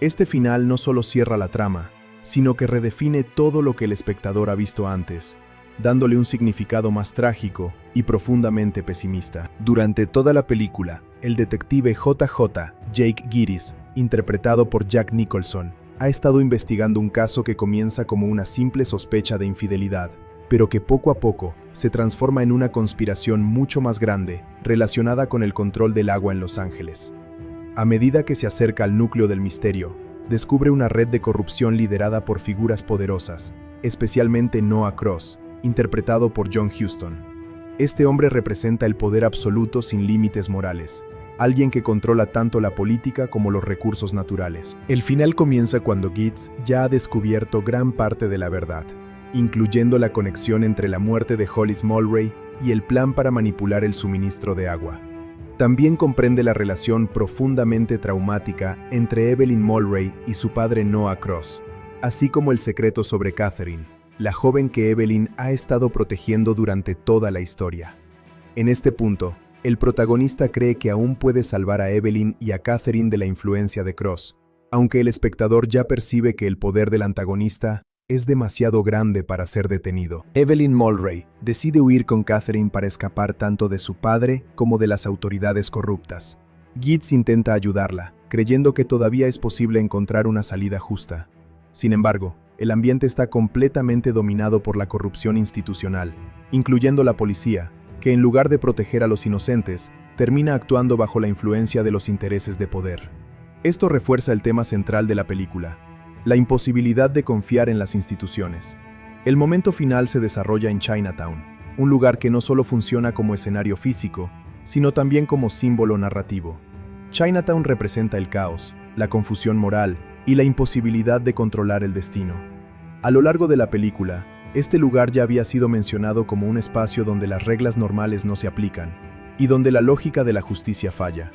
Este final no solo cierra la trama, sino que redefine todo lo que el espectador ha visto antes, dándole un significado más trágico y profundamente pesimista. Durante toda la película, el detective JJ, Jake Gittes, interpretado por Jack Nicholson, ha estado investigando un caso que comienza como una simple sospecha de infidelidad, pero que poco a poco se transforma en una conspiración mucho más grande relacionada con el control del agua en Los Ángeles. A medida que se acerca al núcleo del misterio, descubre una red de corrupción liderada por figuras poderosas, especialmente Noah Cross, interpretado por John Huston. Este hombre representa el poder absoluto sin límites morales, alguien que controla tanto la política como los recursos naturales. El final comienza cuando Gittes ya ha descubierto gran parte de la verdad, incluyendo la conexión entre la muerte de Hollis Mulwray y el plan para manipular el suministro de agua. También comprende la relación profundamente traumática entre Evelyn Mulwray y su padre Noah Cross, así como el secreto sobre Catherine, la joven que Evelyn ha estado protegiendo durante toda la historia. En este punto, el protagonista cree que aún puede salvar a Evelyn y a Catherine de la influencia de Cross, aunque el espectador ya percibe que el poder del antagonista es demasiado grande para ser detenido. Evelyn Mulray decide huir con Catherine para escapar tanto de su padre como de las autoridades corruptas. Gittes intenta ayudarla, creyendo que todavía es posible encontrar una salida justa. Sin embargo, el ambiente está completamente dominado por la corrupción institucional, incluyendo la policía, que en lugar de proteger a los inocentes, termina actuando bajo la influencia de los intereses de poder. Esto refuerza el tema central de la película, la imposibilidad de confiar en las instituciones. El momento final se desarrolla en Chinatown, un lugar que no solo funciona como escenario físico, sino también como símbolo narrativo. Chinatown representa el caos, la confusión moral y la imposibilidad de controlar el destino. A lo largo de la película, este lugar ya había sido mencionado como un espacio donde las reglas normales no se aplican y donde la lógica de la justicia falla.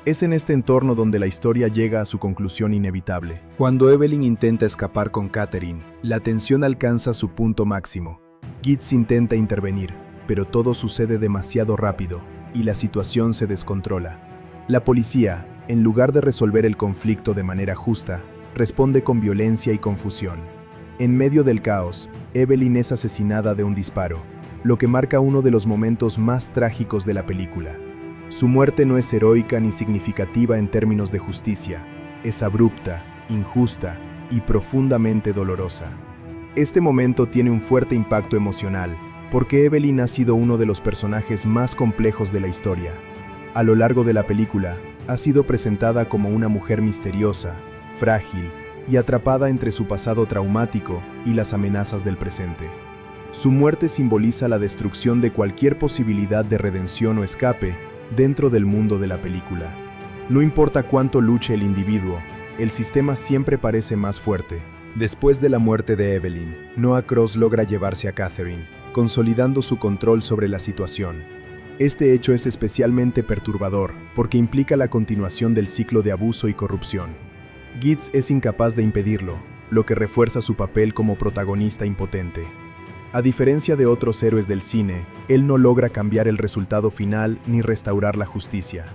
Es en este entorno donde la historia llega a su conclusión inevitable. Cuando Evelyn intenta escapar con Catherine, la tensión alcanza su punto máximo. Gittes intenta intervenir, pero todo sucede demasiado rápido y la situación se descontrola. La policía, en lugar de resolver el conflicto de manera justa, responde con violencia y confusión. En medio del caos, Evelyn es asesinada de un disparo, lo que marca uno de los momentos más trágicos de la película. Su muerte no es heroica ni significativa en términos de justicia, es abrupta, injusta y profundamente dolorosa. Este momento tiene un fuerte impacto emocional, porque Evelyn ha sido uno de los personajes más complejos de la historia. A lo largo de la película, ha sido presentada como una mujer misteriosa, frágil y atrapada entre su pasado traumático y las amenazas del presente. Su muerte simboliza la destrucción de cualquier posibilidad de redención o escape dentro del mundo de la película. No importa cuánto luche el individuo, el sistema siempre parece más fuerte. Después de la muerte de Evelyn, Noah Cross logra llevarse a Catherine, consolidando su control sobre la situación. Este hecho es especialmente perturbador porque implica la continuación del ciclo de abuso y corrupción. Gittes es incapaz de impedirlo, lo que refuerza su papel como protagonista impotente. A diferencia de otros héroes del cine, él no logra cambiar el resultado final ni restaurar la justicia.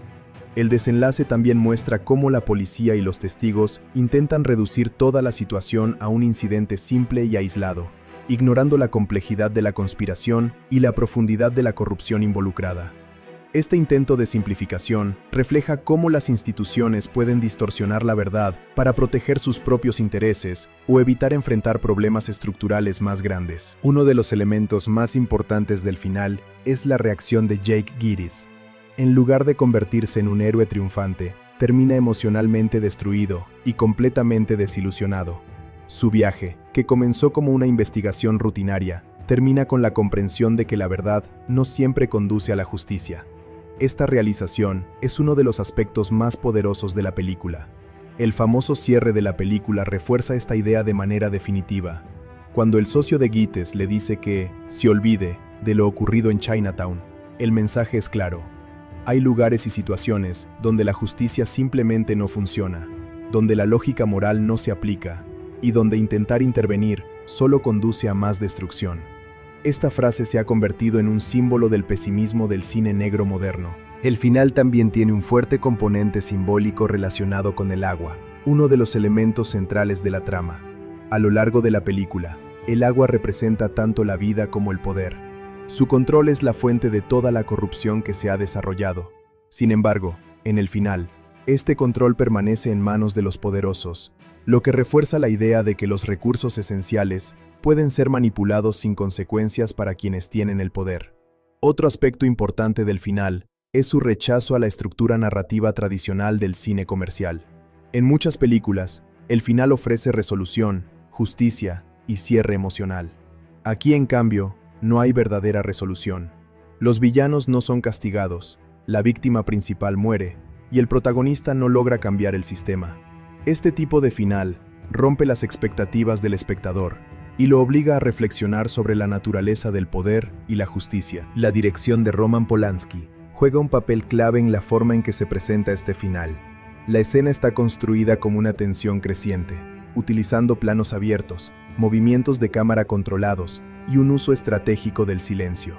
El desenlace también muestra cómo la policía y los testigos intentan reducir toda la situación a un incidente simple y aislado, ignorando la complejidad de la conspiración y la profundidad de la corrupción involucrada. Este intento de simplificación refleja cómo las instituciones pueden distorsionar la verdad para proteger sus propios intereses o evitar enfrentar problemas estructurales más grandes. Uno de los elementos más importantes del final es la reacción de Jake Gittes. En lugar de convertirse en un héroe triunfante, termina emocionalmente destruido y completamente desilusionado. Su viaje, que comenzó como una investigación rutinaria, termina con la comprensión de que la verdad no siempre conduce a la justicia. Esta realización es uno de los aspectos más poderosos de la película. El famoso cierre de la película refuerza esta idea de manera definitiva. Cuando el socio de Gittes le dice que se olvide de lo ocurrido en Chinatown, el mensaje es claro. Hay lugares y situaciones donde la justicia simplemente no funciona, donde la lógica moral no se aplica y donde intentar intervenir solo conduce a más destrucción. Esta frase se ha convertido en un símbolo del pesimismo del cine negro moderno. El final también tiene un fuerte componente simbólico relacionado con el agua, uno de los elementos centrales de la trama. A lo largo de la película, el agua representa tanto la vida como el poder. Su control es la fuente de toda la corrupción que se ha desarrollado. Sin embargo, en el final, este control permanece en manos de los poderosos, lo que refuerza la idea de que los recursos esenciales pueden ser manipulados sin consecuencias para quienes tienen el poder. Otro aspecto importante del final es su rechazo a la estructura narrativa tradicional del cine comercial. En muchas películas, el final ofrece resolución, justicia y cierre emocional. Aquí, en cambio, no hay verdadera resolución. Los villanos no son castigados, la víctima principal muere, y el protagonista no logra cambiar el sistema. Este tipo de final rompe las expectativas del espectador y lo obliga a reflexionar sobre la naturaleza del poder y la justicia. La dirección de Roman Polanski juega un papel clave en la forma en que se presenta este final. La escena está construida como una tensión creciente. utilizando planos abiertos, movimientos de cámara controlados y un uso estratégico del silencio.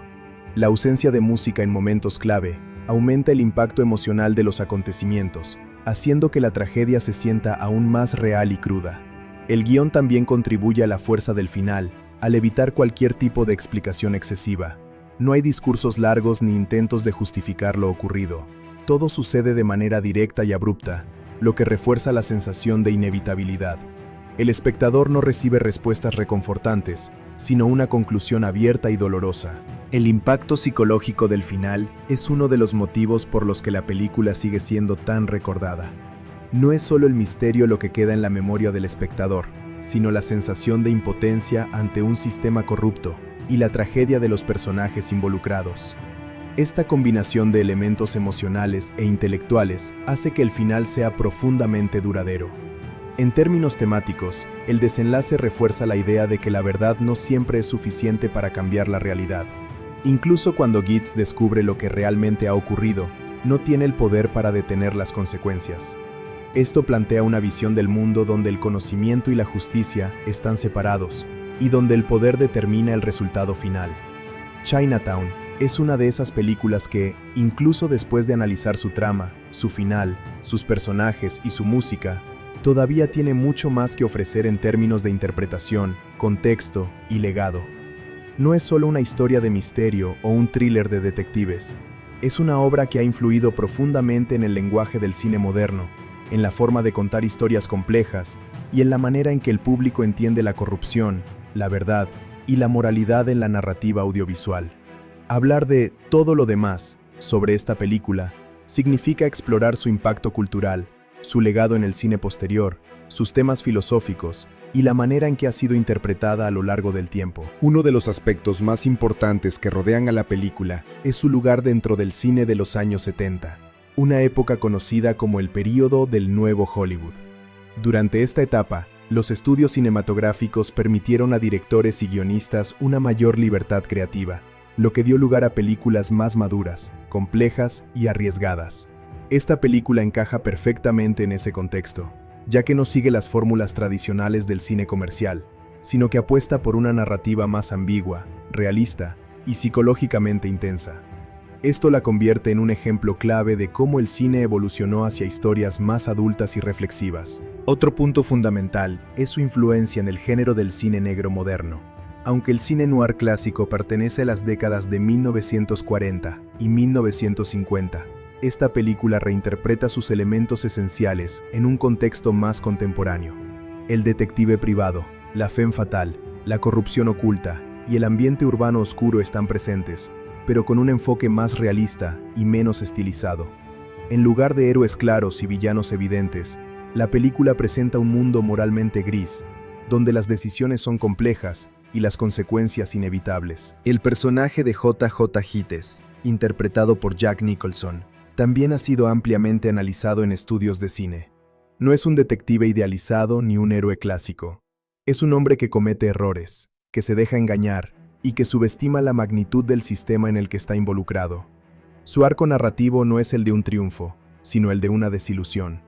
La ausencia de música en momentos clave aumenta el impacto emocional de los acontecimientos, haciendo que la tragedia se sienta aún más real y cruda. El guión también contribuye a la fuerza del final, al evitar cualquier tipo de explicación excesiva. No hay discursos largos ni intentos de justificar lo ocurrido. Todo sucede de manera directa y abrupta, lo que refuerza la sensación de inevitabilidad. El espectador no recibe respuestas reconfortantes, sino una conclusión abierta y dolorosa. El impacto psicológico del final es uno de los motivos por los que la película sigue siendo tan recordada. No es solo el misterio lo que queda en la memoria del espectador, sino la sensación de impotencia ante un sistema corrupto y la tragedia de los personajes involucrados. Esta combinación de elementos emocionales e intelectuales hace que el final sea profundamente duradero. En términos temáticos, el desenlace refuerza la idea de que la verdad no siempre es suficiente para cambiar la realidad. Incluso cuando Gittes descubre lo que realmente ha ocurrido, no tiene el poder para detener las consecuencias. Esto plantea una visión del mundo donde el conocimiento y la justicia están separados, y donde el poder determina el resultado final. Chinatown es una de esas películas que, incluso después de analizar su trama, su final, sus personajes y su música, todavía tiene mucho más que ofrecer en términos de interpretación, contexto y legado. No es solo una historia de misterio o un thriller de detectives. Es una obra que ha influido profundamente en el lenguaje del cine moderno, en la forma de contar historias complejas y en la manera en que el público entiende la corrupción, la verdad y la moralidad en la narrativa audiovisual. Hablar de todo lo demás sobre esta película significa explorar su impacto cultural, su legado en el cine posterior, sus temas filosóficos y la manera en que ha sido interpretada a lo largo del tiempo. Uno de los aspectos más importantes que rodean a la película es su lugar dentro del cine de los años 70, una época conocida como el período del Nuevo Hollywood. Durante esta etapa, los estudios cinematográficos permitieron a directores y guionistas una mayor libertad creativa, lo que dio lugar a películas más maduras, complejas y arriesgadas. Esta película encaja perfectamente en ese contexto, ya que no sigue las fórmulas tradicionales del cine comercial, sino que apuesta por una narrativa más ambigua, realista y psicológicamente intensa. Esto la convierte en un ejemplo clave de cómo el cine evolucionó hacia historias más adultas y reflexivas. Otro punto fundamental es su influencia en el género del cine negro moderno. Aunque el cine noir clásico pertenece a las décadas de 1940 y 1950, esta película reinterpreta sus elementos esenciales en un contexto más contemporáneo. El detective privado, la femme fatale, la corrupción oculta y el ambiente urbano oscuro están presentes, pero con un enfoque más realista y menos estilizado. En lugar de héroes claros y villanos evidentes, la película presenta un mundo moralmente gris, donde las decisiones son complejas y las consecuencias inevitables. El personaje de J.J. Gittes, interpretado por Jack Nicholson, también ha sido ampliamente analizado en estudios de cine. No es un detective idealizado ni un héroe clásico. Es un hombre que comete errores, que se deja engañar y que subestima la magnitud del sistema en el que está involucrado. Su arco narrativo no es el de un triunfo, sino el de una desilusión.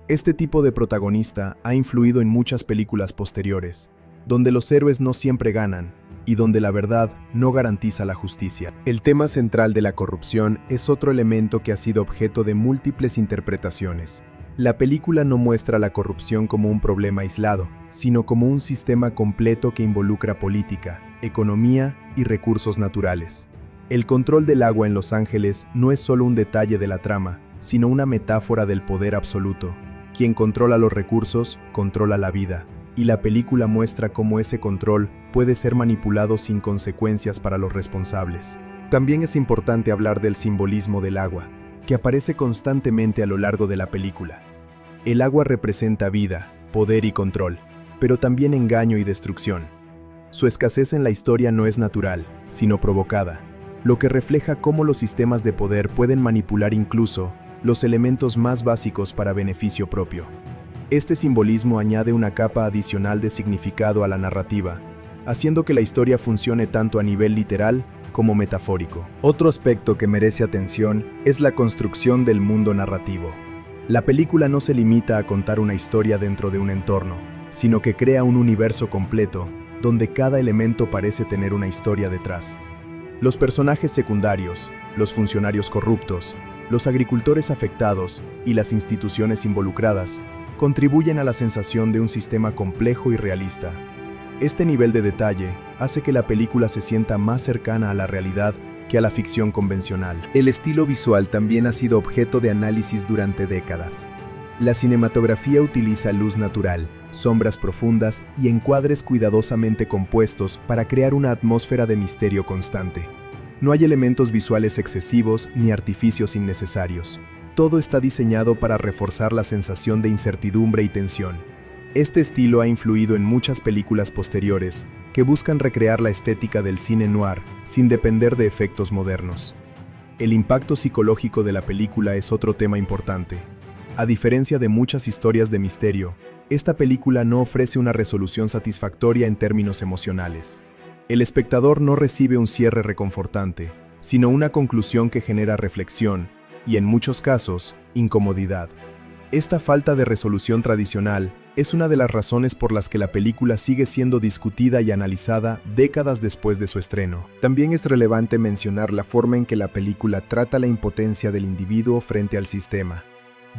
Este tipo de protagonista ha influido en muchas películas posteriores, donde los héroes no siempre ganan y donde la verdad no garantiza la justicia. El tema central de la corrupción es otro elemento que ha sido objeto de múltiples interpretaciones. La película no muestra la corrupción como un problema aislado, sino como un sistema completo que involucra política, economía y recursos naturales. El control del agua en Los Ángeles no es solo un detalle de la trama, sino una metáfora del poder absoluto. Quien controla los recursos, controla la vida, y la película muestra cómo ese control puede ser manipulado sin consecuencias para los responsables. También es importante hablar del simbolismo del agua, que aparece constantemente a lo largo de la película. El agua representa vida, poder y control, pero también engaño y destrucción. Su escasez en la historia no es natural, sino provocada, lo que refleja cómo los sistemas de poder pueden manipular incluso los elementos más básicos para beneficio propio. Este simbolismo añade una capa adicional de significado a la narrativa, haciendo que la historia funcione tanto a nivel literal como metafórico. Otro aspecto que merece atención es la construcción del mundo narrativo. La película no se limita a contar una historia dentro de un entorno, sino que crea un universo completo donde cada elemento parece tener una historia detrás. Los personajes secundarios, los funcionarios corruptos, los agricultores afectados y las instituciones involucradas contribuyen a la sensación de un sistema complejo y realista. Este nivel de detalle hace que la película se sienta más cercana a la realidad que a la ficción convencional. El estilo visual también ha sido objeto de análisis durante décadas. La cinematografía utiliza luz natural, sombras profundas y encuadres cuidadosamente compuestos para crear una atmósfera de misterio constante. No hay elementos visuales excesivos ni artificios innecesarios. Todo está diseñado para reforzar la sensación de incertidumbre y tensión. Este estilo ha influido en muchas películas posteriores que buscan recrear la estética del cine noir sin depender de efectos modernos. El impacto psicológico de la película es otro tema importante. A diferencia de muchas historias de misterio, esta película no ofrece una resolución satisfactoria en términos emocionales. El espectador no recibe un cierre reconfortante, sino una conclusión que genera reflexión y, en muchos casos, incomodidad. Esta falta de resolución tradicional es una de las razones por las que la película sigue siendo discutida y analizada décadas después de su estreno. También es relevante mencionar la forma en que la película trata la impotencia del individuo frente al sistema.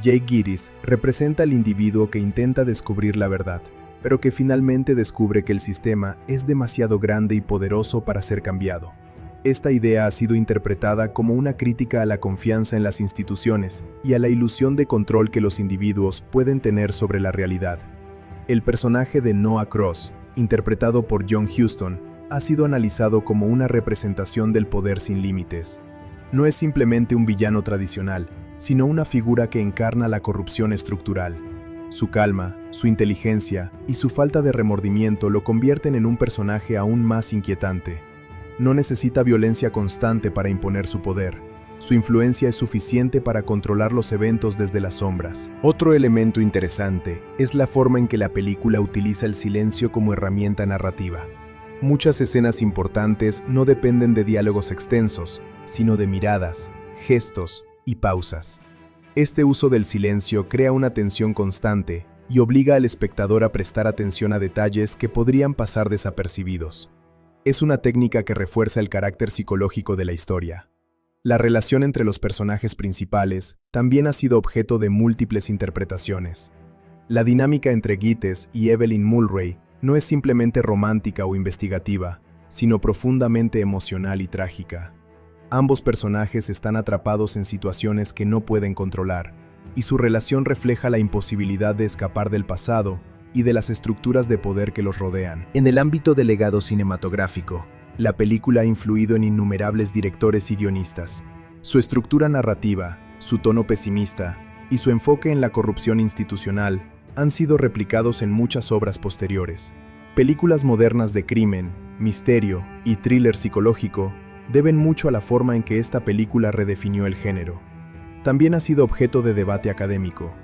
Jake Gittes representa al individuo que intenta descubrir la verdad, pero que finalmente descubre que el sistema es demasiado grande y poderoso para ser cambiado. Esta idea ha sido interpretada como una crítica a la confianza en las instituciones y a la ilusión de control que los individuos pueden tener sobre la realidad. El personaje de Noah Cross, interpretado por John Huston, ha sido analizado como una representación del poder sin límites. No es simplemente un villano tradicional, sino una figura que encarna la corrupción estructural. Su calma, su inteligencia y su falta de remordimiento lo convierten en un personaje aún más inquietante. No necesita violencia constante para imponer su poder. Su influencia es suficiente para controlar los eventos desde las sombras. Otro elemento interesante es la forma en que la película utiliza el silencio como herramienta narrativa. Muchas escenas importantes no dependen de diálogos extensos, sino de miradas, gestos y pausas. Este uso del silencio crea una tensión constante y obliga al espectador a prestar atención a detalles que podrían pasar desapercibidos. Es una técnica que refuerza el carácter psicológico de la historia. La relación entre los personajes principales también ha sido objeto de múltiples interpretaciones. La dinámica entre Gittes y Evelyn Mulwray no es simplemente romántica o investigativa, sino profundamente emocional y trágica. Ambos personajes están atrapados en situaciones que no pueden controlar, y su relación refleja la imposibilidad de escapar del pasado y de las estructuras de poder que los rodean. En el ámbito del legado cinematográfico, la película ha influido en innumerables directores y guionistas. Su estructura narrativa, su tono pesimista y su enfoque en la corrupción institucional han sido replicados en muchas obras posteriores. Películas modernas de crimen, misterio y thriller psicológico deben mucho a la forma en que esta película redefinió el género. También ha sido objeto de debate académico.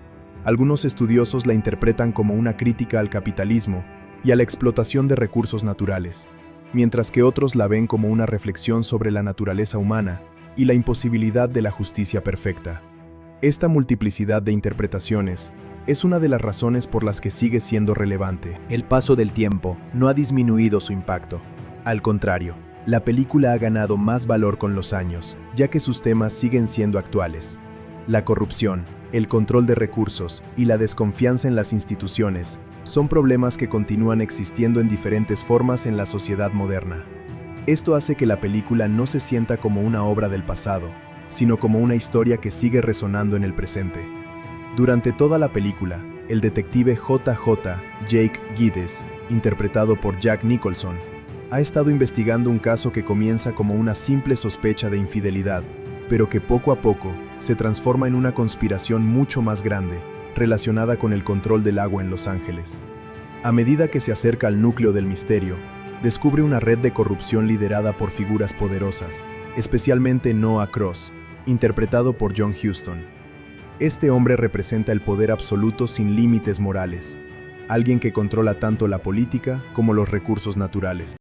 Algunos estudiosos la interpretan como una crítica al capitalismo y a la explotación de recursos naturales, mientras que otros la ven como una reflexión sobre la naturaleza humana y la imposibilidad de la justicia perfecta. Esta multiplicidad de interpretaciones es una de las razones por las que sigue siendo relevante. El paso del tiempo no ha disminuido su impacto. Al contrario, la película ha ganado más valor con los años, ya que sus temas siguen siendo actuales. La corrupción, el control de recursos y la desconfianza en las instituciones son problemas que continúan existiendo en diferentes formas en la sociedad moderna. Esto hace que la película no se sienta como una obra del pasado, sino como una historia que sigue resonando en el presente. Durante toda la película, el detective J.J. Jake Gittes, interpretado por Jack Nicholson, ha estado investigando un caso que comienza como una simple sospecha de infidelidad, pero que poco a poco se transforma en una conspiración mucho más grande, relacionada con el control del agua en Los Ángeles. A medida que se acerca al núcleo del misterio, descubre una red de corrupción liderada por figuras poderosas, especialmente Noah Cross, interpretado por John Huston. Este hombre representa el poder absoluto sin límites morales, alguien que controla tanto la política como los recursos naturales.